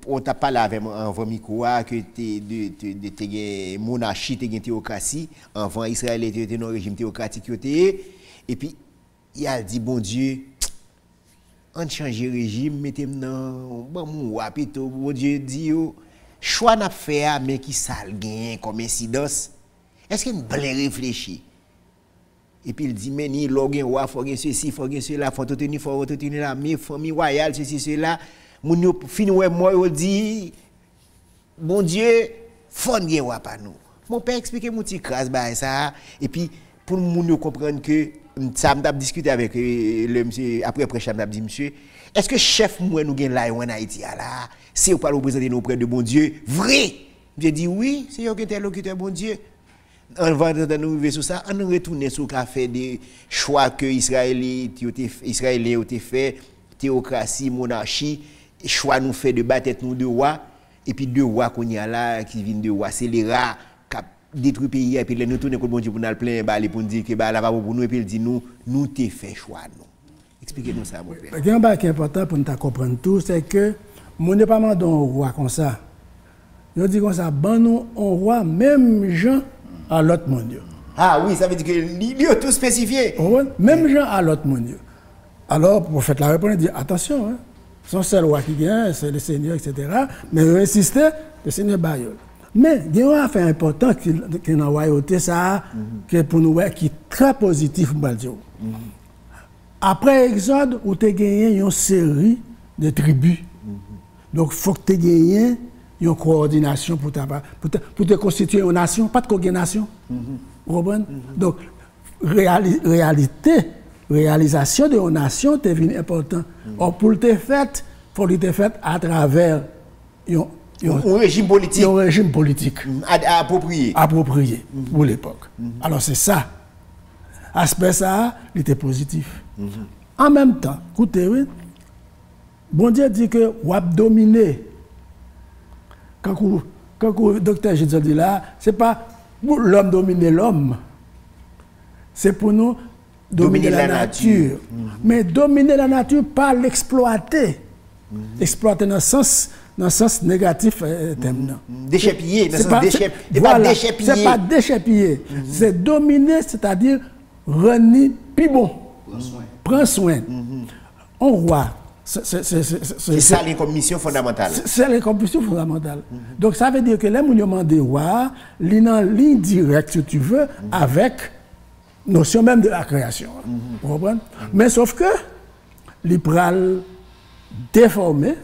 S1: on t'a parlé avec avant micro que tu monarchie, tu théocratie, avant Israël était dans un régime théocratique et puis il a dit bon Dieu on change de régime, mettez-moi dans bon plutôt bon Dieu dit choix n'a fait mais qui sale gain comme incidence. Est-ce qu'il bien réfléchi? Et puis il dit mais ni login roi faut gain ceci, faut gain cela, faut tenir la mais famille royale ceci cela. Moun yo fini ouais moi yo dit bon Dieu fon gen wa pa nous. Mon père expliquer mon petit crasse ba ça et puis pour moun yo comprendre que ça m'a discuté avec le monsieur après ça m'a dit monsieur est-ce que chef moi nous gen là en Haïti là c'est ou pas le présenter nous auprès de bon Dieu vrai. J'ai dit oui, c'est yo qui interlocuteur bon Dieu. On va nous vivre sur ça, on retourner sur café des choix que Israéliens ont fait théocratie, monarchie. Choix nous fait de battre nous de rois et puis deux rois qu'on y a là qui viennent de rois c'est les rats qui détruit pays et puis nous tourner contre bon Dieu pour nous plein baler pour dire que bah là pas pour nous et puis il dit nous t'ai fait choix nous. Expliquez-nous ça mon père.
S2: Un bac important pour nous comprendre tout c'est que mon n'est pas mandon au roi comme ça. Je dis comme ça ban nous un roi même gens à l'autre monde.
S1: Ah oui, ça veut dire que lui tout spécifié.
S2: Même gens à l'autre monde. Alors pour faire la réponse il dit attention hein. Son seul roi qui gagne, c'est le Seigneur, etc. Mais il insistait, le Seigneur Bayol. Mais il y a un affaire importante qui est dans la royauté, ça, qui est pour nous, qui est très positif, Après Exode, où tu as gagné une série de tribus. Donc, il faut que tu aies gagné une coordination pour te constituer une nation, pas de coordination. Vous comprenez? Donc, réalisation de une nation est important. Or, pour le fait, il faut le faire à travers
S1: un régime politique.
S2: Un régime politique.
S1: Approprié.
S2: Approprié pour l'époque. Alors, c'est ça. Aspect ça, il était positif. En même temps, écoutez, oui, bon Dieu dit que vous avez dominé. Quand le docteur Jésus dit là, ce n'est pas pour l'homme dominer l'homme. C'est pour nous dominer la nature. Mais dominer la nature, pas l'exploiter. Exploiter dans le sens négatif.
S1: Déchépiller.
S2: C'est pas déchépiller. C'est dominer, c'est-à-dire rendre plus bon. Prends soin. On voit.
S1: C'est ça les commissions fondamentales.
S2: C'est les commissions fondamentales. Donc ça veut dire que les gens demandent roi, ligne directe, si tu veux, avec notion même de la création. Vous comprenez? Mais sauf que les pral déformé,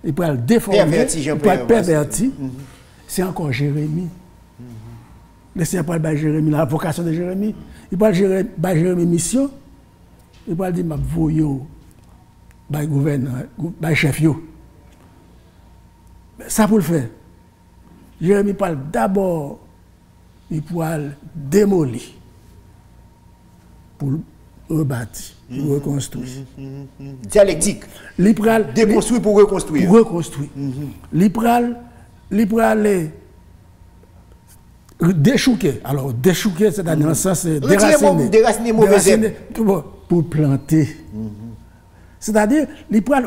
S2: il peut perverti. C'est encore Jérémie. Le Seigneur parle de Jérémie, la vocation de Jérémie. Il parle de Jérémie mission. Il parle de ma voyo, de gouverneur, de chef. Ça pour le faire. Jérémie parle d'abord, il parle démolir pour rebâtir, pour reconstruire.
S1: Dialectique. Déconstruire pour reconstruire.
S2: Pour reconstruire. Il parle déchouquer. Alors, déchouquer, c'est-à-dire dans le sens
S1: déraciner mauvais herbes.
S2: Pour planter. C'est-à-dire,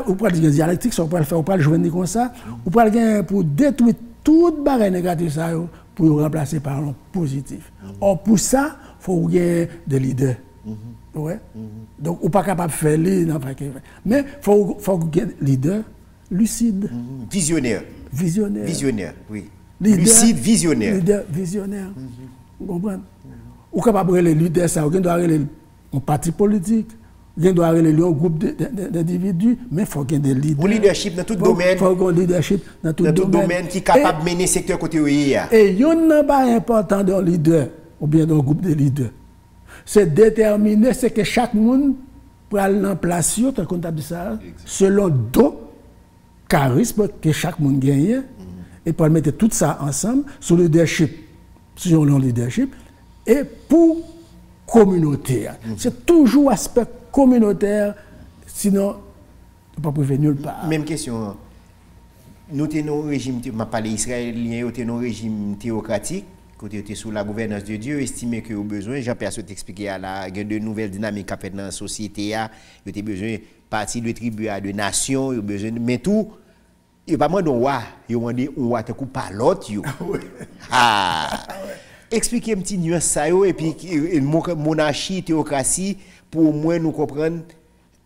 S2: on peut dire dialectique, on peut le faire, on peut le jouer comme ça, on peut le pour détruire toute barrière négative pour le remplacer par un positif. Or, pour ça, il faut gagner des leaders. Ouais. Donc, on n'est pas capable de faire mais il faut gagner des leaders lucides.
S1: Visionnaires.
S2: Visionnaires,
S1: oui.
S2: Lucide,
S1: visionnaire.
S2: Leader visionnaire. Vous comprenez? Ou capable de les leaders, ça, on doit aller un parti politique, on doit aller un groupe d'individus, mais il faut qu'il y ait des leaders.
S1: Un leadership dans tout domaine.
S2: Il faut qu'il y ait un leadership dans tout domaine.
S1: Qui est capable de mener le secteur côté où il y a.
S2: Et il n'y a pas important d'un leader, ou bien d'un groupe de leaders. C'est déterminer ce que chaque monde peut aller en place, selon deux charismes que chaque monde gagne. Et pour mettre tout ça ensemble sur le leadership, sur le leadership, et pour communautaire. C'est toujours aspect communautaire, sinon, on ne peut pas prévenir nulle part.
S1: Même question. Nous avons un régime, je parle israélien, nous avons un régime théocratique, côté sous la gouvernance de Dieu, estimé que vous avez besoin, Jean-Pierre souhaite expliquer à la de nouvelles dynamiques à dans la société, vous avez besoin de partie de tribu, de nation, vous avez besoin de. Mais tout. Il n'y a pas moins de roi, il y a moins de roi, tu n'as pas l'autre. Expliquez un petit nuance ça, et puis monarchie, théocratie, pour au moins nous comprendre,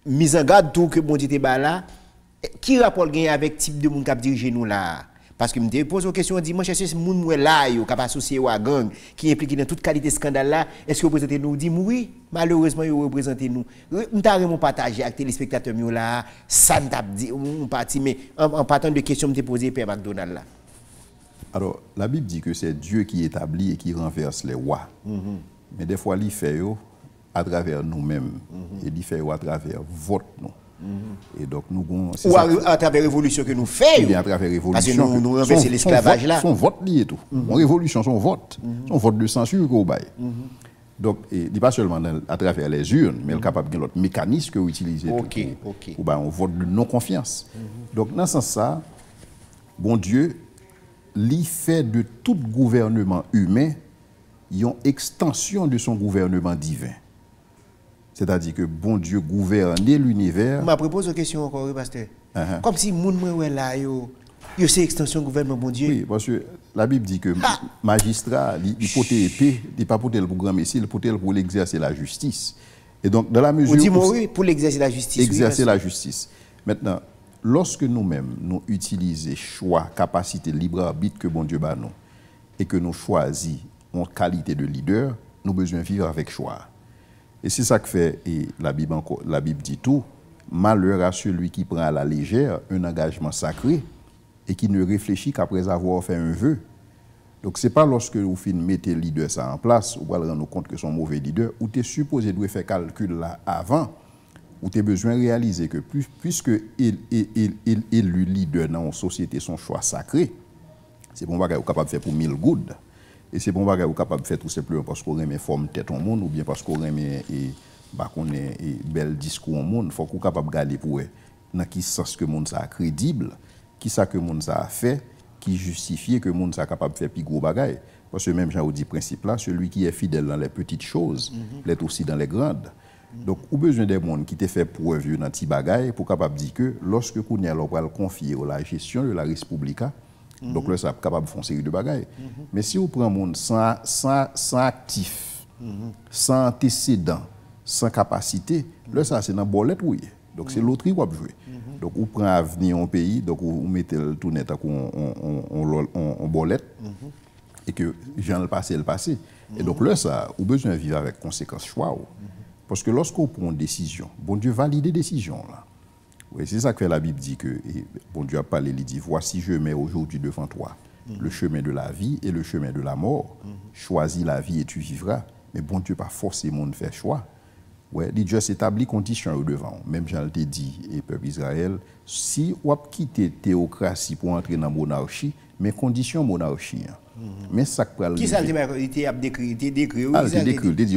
S1: mise en garde tout que bon Dieu était là, qui rapport gagne avec le type de monde qui a dirigé nous là? Parce que je me pose une question, je dis, moi, je cherche ce monde là, qui est associé à gang, qui est impliqué dans toute qualité de scandale là, est-ce que vous représentez nous? Dit oui, malheureusement, vous représentez nous. Nous avons partagé avec les téléspectateurs là, ça ne t'a dit, on partit, mais en partant de questions que je me posées, Père McDonald là.
S3: Alors, la Bible dit que c'est Dieu qui établit et qui renverse les rois. Mais des fois, il fait à travers nous-mêmes, et il fait à travers votre nom. Et donc, nous,
S1: ou à travers la révolution que nous faisons.
S3: À travers la révolution.
S1: Parce que nous renversons l'esclavage là.
S3: Son vote lié tout. Mon révolution, son vote. Son vote de censure qu'on baille. Donc, il n'est pas seulement à travers les urnes, mais il est capable de l'autre mécanisme que vous utilisez pour un vote de non-confiance. Donc, dans ce sens-là, bon Dieu, il fait de tout gouvernement humain une extension de son gouvernement divin. C'est-à-dire que bon Dieu gouverne l'univers.
S1: Je me propose une question encore, pasteur. Comme si les gens là, il c'est extension du gouvernement bon Dieu.
S3: Oui, parce que la Bible dit que magistrat, il porte épée, il n'est pas porté pour grand messie, il porte pour l'exercer la justice. Et donc, dans la mesure
S1: où... On dit pour l'exercer la justice.
S3: Exercer la justice. Maintenant, lorsque nous-mêmes, nous utilisons choix, capacité, libre arbitre que bon Dieu bat nous, et que nous choisissons en qualité de leader, nous avons besoin de vivre avec choix. Et c'est ça que fait, et la Bible dit tout, malheur à celui qui prend à la légère un engagement sacré et qui ne réfléchit qu'après avoir fait un vœu. Donc ce n'est pas lorsque vous mettez le leader ça en place, vous allez rendre compte que son mauvais leader, ou tu es supposé de faire calcul là avant, ou tu as besoin de réaliser que puisque il le leader dans une société son choix sacré, c'est bon bagage capable de faire pour 1000 gouttes. Et c'est bon bagage capable de faire tout simplement parce qu'on remet forme tête au monde ou bien parce qu'on remet bel discours au monde. Il faut qu'on soit capable de garder pour eux dans qui sens que le monde a crédible, qui ça que le monde a fait, qui justifie que le monde soit capable de faire plus gros bagages. Parce que même Jean dit principe là, celui qui est fidèle dans les petites choses, l'est aussi dans les grandes. Donc, on a besoin des gens qui te fait preuve dans petits bagages pour capable dire que lorsque on va confier la gestion de la République, donc là, ça est capable de faire une série de bagages. Mais si on prend un monde sans actif, sans antécédent, sans capacité, là, ça c'est dans la bolette. Donc c'est l'autre qu'on va jouer. Donc on prend avenir en pays, donc on met le tout net en bolette, et que j'en le passé. Et donc là, ça, on a besoin de vivre avec conséquences choix. Parce que lorsqu'on prend une décision, bon Dieu valide des décisions là. Oui, c'est ça que la Bible dit que bon Dieu a parlé, il dit voici je mets aujourd'hui devant toi le chemin de la vie et le chemin de la mort. Choisis la vie et tu vivras. Mais bon Dieu pas forcément de faire choix. Ouais, Dieu s'établit conditions au devant. Même Jean l'a dit, et peuple Israël, si on quitte théocratie pour entrer dans la monarchie, mais conditions monarchie. Mais ça peut
S1: qui ça dit il a décrit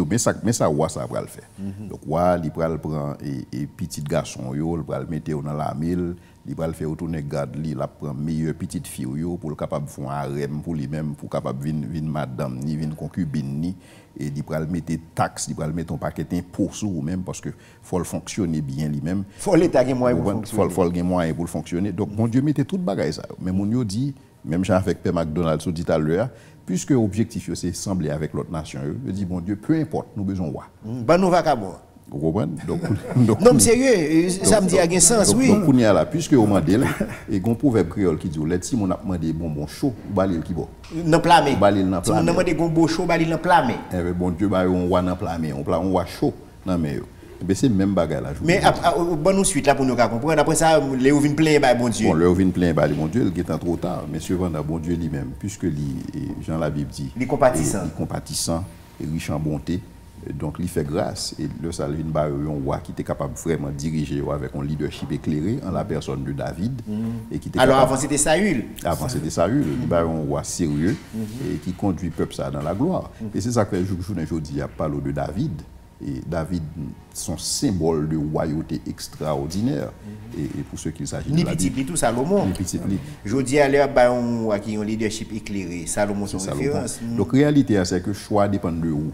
S3: mais ça ouais ça va le faire. Donc ouais, il va prendre et petit garçon yo, il va le mettre dans la mille, il va le faire retourner garde li, la prend meilleure petite fille yo pour capable faire un harem pour lui-même pour capable venir madame ni venir concubine ni et il va le mettre taxe, il va le mettre un paquet d'impôts sur même parce que faut le fonctionner bien lui-même.
S1: Faut l'état gain moyen pour fonctionner.
S3: Faut gain moyen pour fonctionner. Donc mon Dieu mettait toute bagaille ça. Mais mon Dieu dit même Jean avec Père McDonald's dit tout à l'heure, puisque l'objectif c'est sembler avec l'autre nation, je dis bon Dieu, peu importe, nous besoin roi.
S1: Ben nous va cabon.
S3: Vous comprenez? Donc
S1: non, mais sérieux, ça me dit à un sens, oui.
S3: Donc on y a là, puisque on m'a dit et gon proverbe créole qui dit si mon a demandé bonbon chaud, balil qui bon.
S1: Dans plamé.
S3: Balil dans plamé.
S1: Si on demandé bonbon chaud, balil dans plamé.
S3: Eh bon Dieu ba on roi dans plamé, on roi chaud dans mais c'est même bagarre là.
S1: Mais bonne suite là pour nous comprendre. Après ça, les ouvin plein ba bon Dieu.
S3: Bon, les ouvin plein ba bon Dieu, il est trop tard, mais cependant bon Dieu lui-même puisque Jean la Bible dit,
S1: il est compatissant.
S3: Il est compatissant et riche en bonté. Donc, il fait grâce et le Salvin ba un roi qui était capable vraiment de diriger avec un leadership éclairé en la personne de David. Et qui était
S1: alors avant c'était Saül.
S3: Avant c'était Saül, il ba un roi sérieux et qui conduit le peuple ça dans la gloire. Et c'est ça que aujourd'hui a parlé de David. Et David, son symbole de royauté extraordinaire. Et pour ceux qui s'agit de la
S1: Bible. Ni tout Salomon. Je dis à l'heure, qui ont un leadership éclairé. Salomon, son référence.
S3: Donc, la réalité, c'est que le choix dépend de où.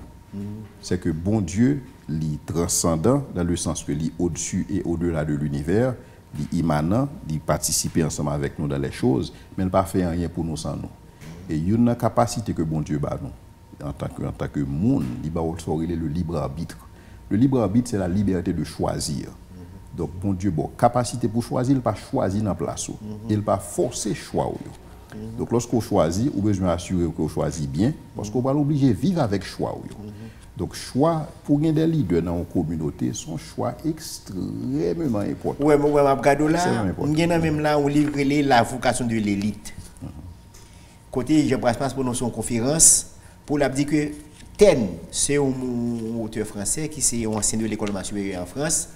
S3: C'est que bon Dieu, il est transcendant dans le sens que il est au-dessus et au-delà de l'univers, il est immanent, il participe ensemble avec nous dans les choses, mais il ne pas fait rien pour nous sans nous. Et il y a une capacité que bon Dieu bat nous. En tant que monde, il va le libre arbitre. Le libre arbitre, c'est la liberté de choisir. Donc, bon Dieu, capacité pour choisir, il ne pas choisir dans la place. Il ne pas forcer choix. Donc, lorsqu'on choisit, on a besoin d'assurer qu'on choisit bien, parce qu'on va l'obliger de vivre avec choix. Donc, choix, pour gagner des leaders dans une communauté, sont choix extrêmement importants.
S1: Oui, mais regarde là, on a même là, on livre la vocation de l'élite. Côté, je passe pour une conférence, pour la dire que Ten, c'est un auteur français qui s'est enseigné de l'école supérieure en France.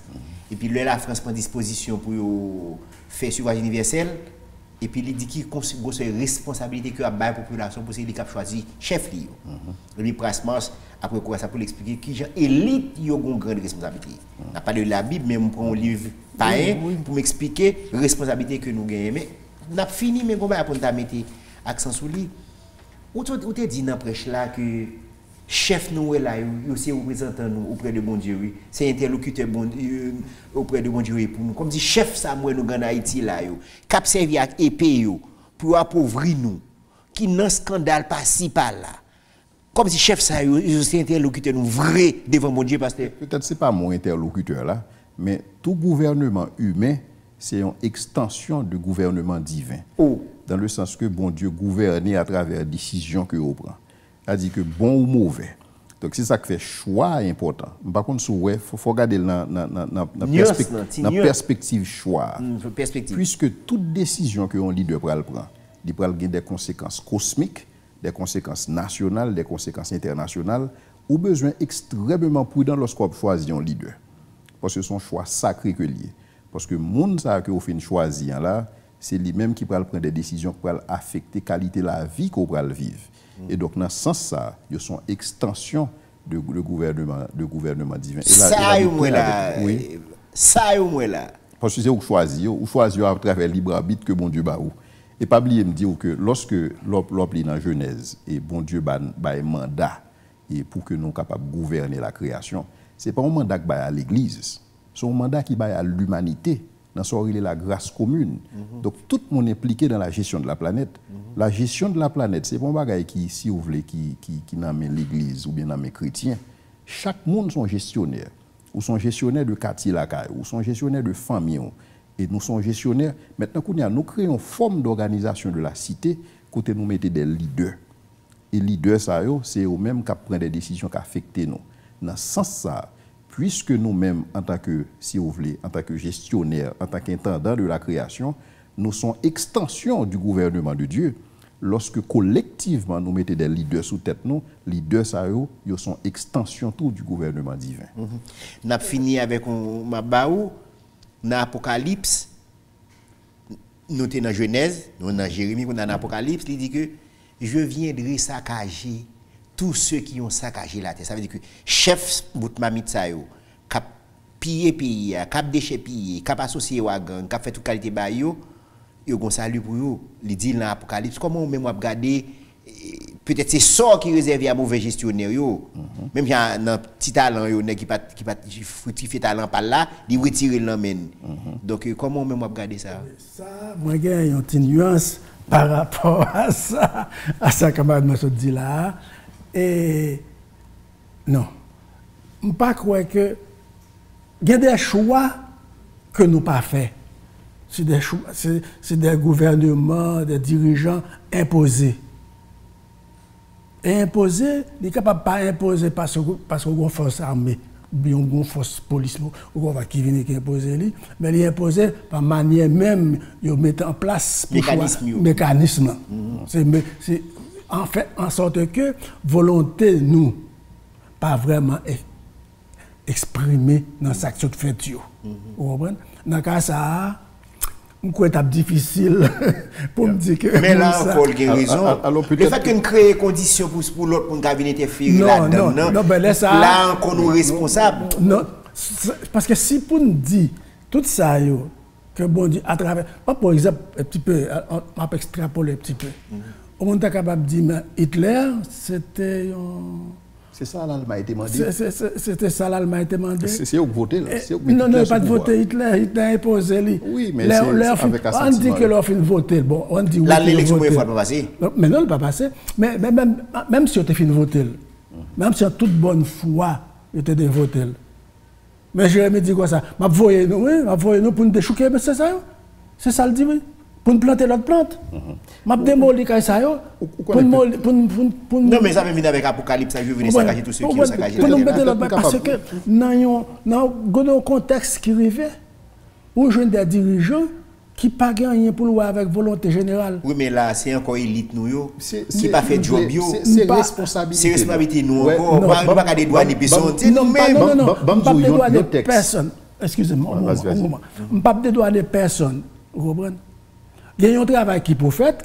S1: Et puis, la France prend disposition pour faire suffrage universel. Et puis, il dit qu'il y a une responsabilité que la population pour qu'il a choisi chef. Et puis, Prasmas, après quoi, ça peut l'expliquer, qui est élite, il y a une grande responsabilité. On n'a pas de la Bible, mais on prend un livre païen pour m'expliquer la responsabilité que nous gagnons. Mais on a fini, mais on va mettre accent sur lui. Où tu dit dans la prêche là que chef nous est là, c'est représentant nous auprès de bon Dieu, c'est interlocuteur auprès de bon Dieu pour nous. Comme si chef ça moi nous en Haïti là, cap servi avec épée pour appauvrir nous, qui nan scandale par ci par là. Comme si chef ça c'est interlocuteur nous vrai devant bon Dieu parce que
S3: peut-être c'est pas mon interlocuteur là, mais tout gouvernement humain c'est une extension du gouvernement divin. Dans le sens que bon Dieu gouverne à travers les décisions que vous prend. C'est-à-dire que bon ou mauvais. Donc c'est ça qui fait choix important. Par contre, il faut regarder dans la perspective choix. Puisque toute décision que un leader prend, il prend des conséquences cosmiques, des conséquences nationales, des conséquences internationales, ou besoin extrêmement prudent lorsqu'on choisit un leader. Parce que c'est un choix sacré que lié. Parce que le monde que vous faites choisir là, c'est lui-même qui prend des décisions qui peuvent affecter la qualité de la vie qu'on va vivre. Et donc, dans ce sens, ils sont extension du gouvernement divin.
S1: Ça, y là. Oui. Ça, y là.
S3: Parce que c'est où choisir à travers le libre arbitre que bon Dieu bat. Et pas oublier me dire que lorsque l'homme dans Genèse et bon Dieu bat un mandat et pour que nous soyons capables de gouverner la création, ce n'est pas un mandat qui bat à l'Église, c'est un mandat qui bat à l'humanité. Dans la grâce commune. Donc, tout le monde est impliqué dans la gestion de la planète. La gestion de la planète, c'est pas un bagage qui, si vous voulez, qui nomme l'Église ou bien nomme les chrétiens. Chaque monde sont gestionnaires. Ou sont gestionnaires de quartier lacaille, ou sont gestionnaires de famille. Et nous sommes gestionnaires. Maintenant, nous créons une forme d'organisation de la cité, côté nous mettons des leaders. Et les leaders, c'est eux-mêmes qui prennent des décisions qui affectent nous. Dans ce sens, puisque nous-mêmes, en tant que, si vous voulez, en tant que gestionnaires, en tant qu'intendants de la création, nous sommes extension du gouvernement de Dieu. lorsque collectivement nous mettons des leaders sous tête, nous, leaders ça ils sont extension tout du gouvernement divin.
S1: Nous avons fini avec ma baou, dans l'Apocalypse, nous sommes dans Genèse, nous sommes dans Jérémie, nous sommes dans l'Apocalypse, il dit que je viendrai saccager tous ceux qui ont saccagé la terre. Ça veut dire que chef Boutmamit Sayo, qui a pillé pays, qui a déchet pays, qui a associé à gang, qui a fait toute qualité de yo, yo gon salut pour yo. Il dit dans l'Apocalypse, comment on même regarder peut-être c'est ça qui réservé à mauvais gestionnaire yo. Même dans petit talent yo qui pas fructifier talent par là, il retirer l'emmène. Donc comment on même regarder ça?
S2: Ça moi j'ai une petite nuance par rapport à ça camarade m'a dit là et non. Je ne pas croire que il y a des choix que nous pas fait. C'est des gouvernements, des dirigeants imposés. Et imposés, ils ne sont capables pas imposer parce qu'on a une force armée, ou bien une force police, ou qui vient qui imposer, mais ils imposés par manière même, ils mettent en place mécanisme. C'est en fait en sorte que volonté nous pas vraiment exprimée dans cette action de fait. Vous comprenez? Dans le cas ça, je crois que c'est difficile pour me dire que.
S1: Mais là encore, il y a raison. Le fait que nous créons des conditions pour l'autre pour venir interférer là-dedans, là encore nous responsables.
S2: Non, parce que si pour nous dire tout ça, que bon Dieu, à travers. Par exemple, un petit peu, on va extrapoler un petit peu. On est capable de dire que Hitler, c'était.
S3: C'est ça l'Allemagne a été demandé.
S2: C'était ça l'Allemagne a été demandé.
S3: C'est eux qui votent là.
S2: Non, non, pas de voter Hitler. Hitler a imposé lui.
S3: Oui, mais c'est avec
S2: on dit que leur fin voter. Bon, on dit oui.
S1: L'élection ne va pas passer.
S2: Mais non, elle ne va pas passer. Mais même si on était fin voter, même si en toute bonne foi, on était de voter. Mais je me dis quoi ça? Je vais nous pour nous déchouquer, mais c'est ça. C'est ça le dit, oui. Pour nous planter l'autre plante. Je vais démolir ça.
S1: Non, mais ça me vient avec Apocalypse, je vais saccager tous ceux qui ont saccagé.
S2: Pour nous mettre l'autre parce que dans un contexte qui arrivait, où je des dirigeants qui ne gagnent rien pour le avec volonté générale.
S1: Oui, mais là, c'est encore élite nous, qui pas fait job.
S3: C'est responsabilité.
S1: C'est responsabilité nous encore. On ne va pas des droits des personnes.
S2: Non, pas des droits des personnes. Excusez-moi, on ne pas des droits des personnes. Vous comprenez? Il y a un travail qui peut faire,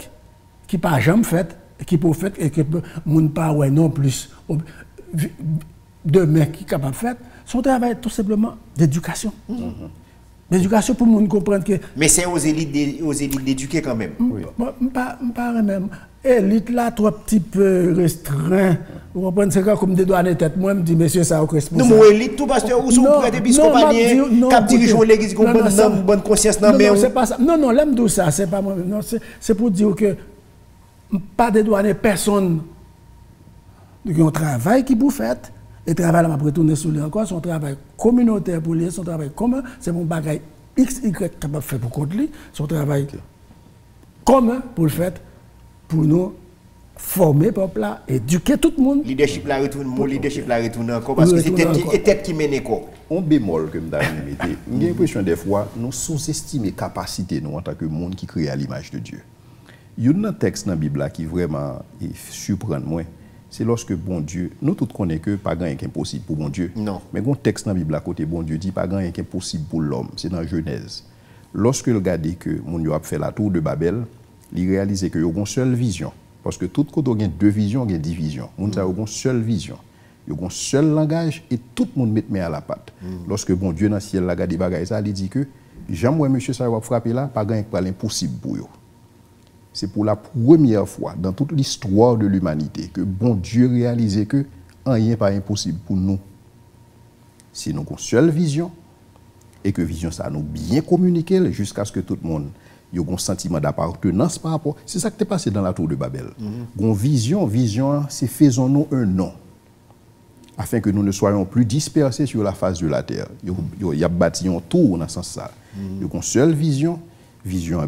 S2: qui n'a pas jamais fait, qui peut faire et que ne pas ouais non plus. Demain, qui est capable de faire, son travail tout simplement d'éducation. L'éducation pour nous comprendre que.
S1: Mais c'est aux élites d'éduquer quand même.
S2: Oui. Pas même. Élite là, trop petit peu restreint. Vous comprenez, c'est comme des doigts de tête. Moi, je me dis, monsieur, ça a responsable.
S1: Non, mais élite, tout pasteur, où sont prêts des biscopaniers, qui dirigent l'église, qui ont bonne conscience dans
S2: non, c'est pas ça. Non, l'aime tout ça, c'est pas moi. Non, c'est pour dire que pas de doigts de personne. Il y a un travail qui vous faites. Et le travail, je vais retourner sur lui encore, son travail communautaire pour lui, son travail commun, c'est mon bagage X, Y capable de faire pour contre lui, son travail commun pour le faire, pour nous former le peuple là, éduquer tout le monde.
S1: Leadership là retourne, mon leadership là retourne encore, parce que c'est tête qui mène quoi.
S3: On bémol que je me j'ai l'impression des fois, nous sous-estimons les capacités nous en tant que monde qui crée à l'image de Dieu. Il y a un texte dans la Bible qui vraiment surprend moi. C'est lorsque bon Dieu, nous tous connaissons que pas grand est impossible pour bon Dieu.
S1: Non.
S3: Mais un texte dans la Bible à côté, bon Dieu dit pas grand est impossible pour l'homme. C'est dans Genèse. Lorsque il regarde que mon Dieu a fait la tour de Babel, il réalise qu'il y a une seule vision. Parce que tout côté il y a deux visions, il y a 10 visions. Mon Dieu a une seule vision. Il y a un seul langage et tout le monde met à la patte. Lorsque bon Dieu dans le ciel regarde des bagages ça, il dit que jamais monsieur ça va frapper là, pas grand est impossible pour eux. C'est pour la première fois dans toute l'histoire de l'humanité que bon Dieu réalisait que rien n'est pas impossible pour nous. Si nous avons une seule vision et que vision ça nous bien communiquer jusqu'à ce que tout le monde ait un sentiment d'appartenance par rapport. C'est ça qui est passé dans la tour de Babel. Vision, c'est faisons-nous un nom afin que nous ne soyons plus dispersés sur la face de la terre. Il y a bâti un tour dans ce sens-là. Il y a une seule vision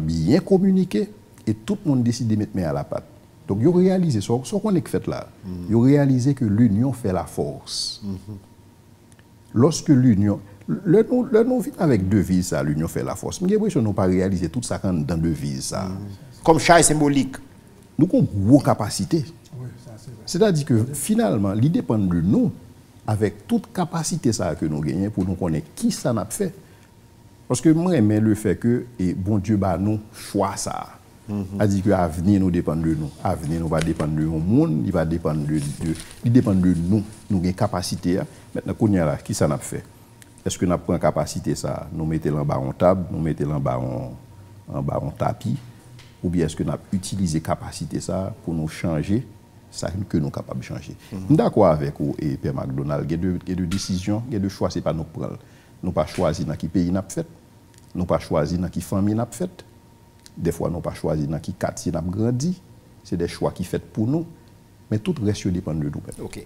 S3: bien communiquée. Et tout le monde décide de mettre main à la pâte. Donc, ils ont réalisé ce qu'on est fait là. Ils ont réalisé que l'union fait la force. Lorsque l'union... Le nom vient avec devise, ça, l'union fait la force. Mais j'ai l'impression que nous n'avons pas réalisé tout ça dans devise, ça.
S1: Comme char symbolique.
S3: nous avons une grosse capacité.
S2: Oui, ça c'est vrai.
S3: C'est-à-dire que finalement, il dépend de nous, avec toute capacité ça que nous gagnons, pour nous connaître qui ça n'a fait. Parce que moi, j'aime le fait que, et bon Dieu, bah, nous, choix ça. C'est-à-dire que l'avenir nous dépend de nous. L'avenir nous va dépendre de monde, il va dépendre il dépend de nous. Nous avons une capacité. Maintenant, qu'on y a là, qui ça n'a fait? Est-ce que nous avons une capacité ça? Nous mettons en bas en table, nous mettons en bas en tapis, ou bien est-ce que nous avons utilisé capacité ça pour nous changer ça que nous sommes capables de changer? D'accord avec vous et Père McDonald, il y a deux décisions, il y a deux choix, ce n'est pas nous prendre. Nous pas choisir dans quel pays nous avons fait, nous pas choisir dans quelle famille nous avons fait. Des fois, nous pas choisir dans quel quartier nous avons grandi. C'est des choix qui sont faits pour nous, mais tout reste dépend de nous.
S1: OK.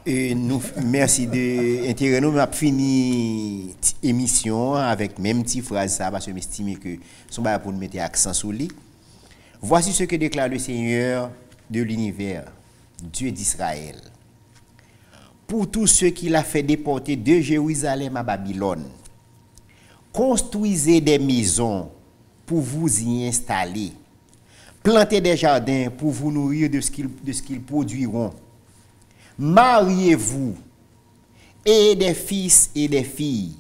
S1: Nous, merci de intérêt. Nous avons fini l'émission avec même petite phrase ça parce que j'estime que son bail pour nous mettre accent sur lui. Voici ce que déclare le Seigneur de l'univers, Dieu d'Israël. Pour tous ceux qu'il a fait déporter de Jérusalem à Babylone, construisez des maisons pour vous y installer. Plantez des jardins pour vous nourrir de ce qu'ils produiront. Mariez-vous et des fils et des filles.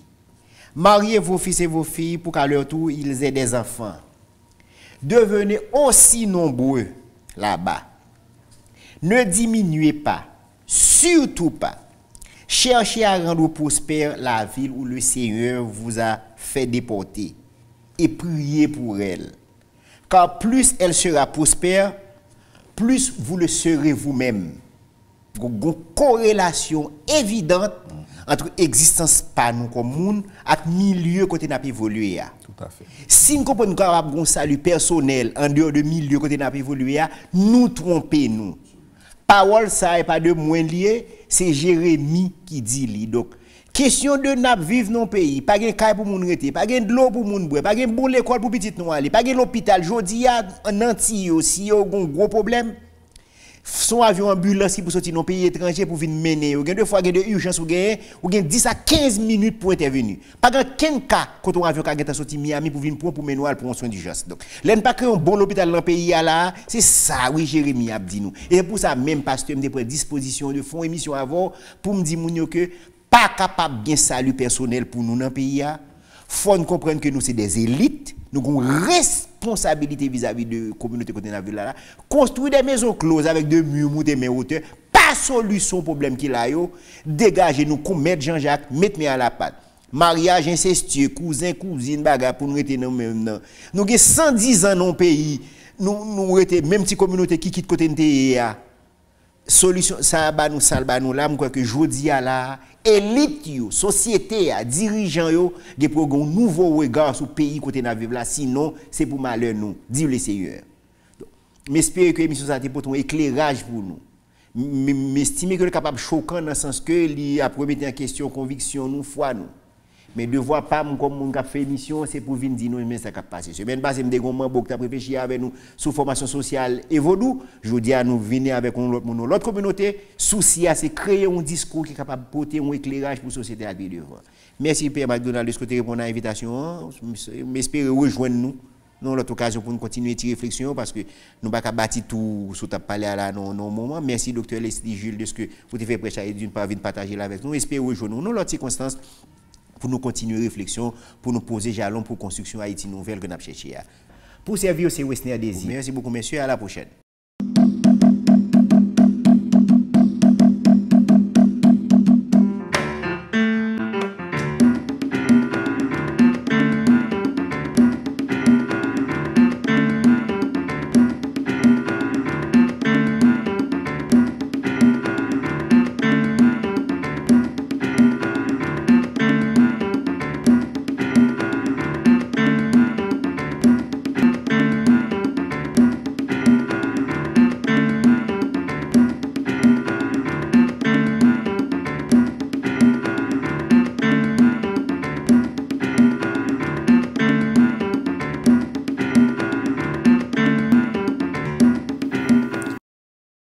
S1: Mariez vos fils et vos filles pour qu'à leur tour ils aient des enfants. Devenez aussi nombreux là-bas. Ne diminuez pas, surtout pas. Cherchez à rendre prospère la ville où le Seigneur vous a fait déporter et priez pour elle. Car plus elle sera prospère, plus vous le serez vous-même. Une corrélation évidente entre existence par nous comme monde et milieu côté n'a évolué.
S3: Tout à fait.
S1: Si nous comprenons un salut personnel en dehors de milieu côté n'a évolué, nous trompons nous. Parole ça est pas de moins lié, c'est Jérémie qui dit li. Donc question de n'a vivre dans pays, pas de caille pour moun rete, pas de l'eau pour moun boire, pas de bon l'école pour petite nous aller, pas de l'hôpital jodi a en Antille aussi yo gon gros problème. Son avion ambulance pour sortir dans pays étranger pour venir mener. Ou deux fois de urgence ou 10 à 15 minutes pour intervenir. Pas grand cas quand on avion qui sorti Miami pour venir pour mener pour un soin d'urgence. Donc, l'en pas créer un bon hôpital dans le pays là, c'est ça oui Jérémie a dit nous. Et pour ça même pasteur me prend disposition de fond émission avant pour me dire que pas capable bien salut personnel pour nous dans le pays là. Faut nous comprendre que nous c'est des élites, nous avons responsabilité vis-à-vis de la communauté côté la ville là. Construire des maisons closes avec des murs montés mais hauteur, pas solution problème qu'il a yo. Dégager nous comme mettre Jean-Jacques, mettre à la patte. Mariage incestueux, cousin, cousine, bagarre pour nous rester dans même nan. Nous avons 110 ans dans le pays, nous rester même petite communauté qui quitte côté NTA. Solution ça ba nous là moi que jodi a là élite yo société a dirigeant yo des programme nouveau regard sur pays côté na vivre là sinon c'est pour malheur nous dit le Seigneur. M'espère que émission ça te pour un éclairage pour nous. M'estimer que le capable choquant dans le sens que il a remettre en question conviction nous foi nous. Mais de voir pas comme mon qui fait émission c'est pour venir dire nous mais ça qui passer. Semaine passée me dégommement beaucoup t'a réfléchi avec nous sous formation sociale et vaudou, je dis à nous venir avec l'autre communauté, souci c'est créer un discours qui est capable de porter un éclairage pour la société à devant. Merci Père McDonald de ce côté répondre à l'invitation, m'espère rejoindre nous dans l'autre occasion pour nous continuer cette réflexion parce que nous pas bâtir tout sur ta parler là non moment. Merci docteur Leslie Jules de ce que vous avez fait prêcher d'une part venir partager là avec nous. Espère rejoindre nous dans l'autre circonstance pour nous continuer réflexion, pour nous poser jalon pour construction Haïti nouvelle que nous avons cherché. Pour servir, c'est Wesner Désir. Merci beaucoup, messieurs. À la prochaine.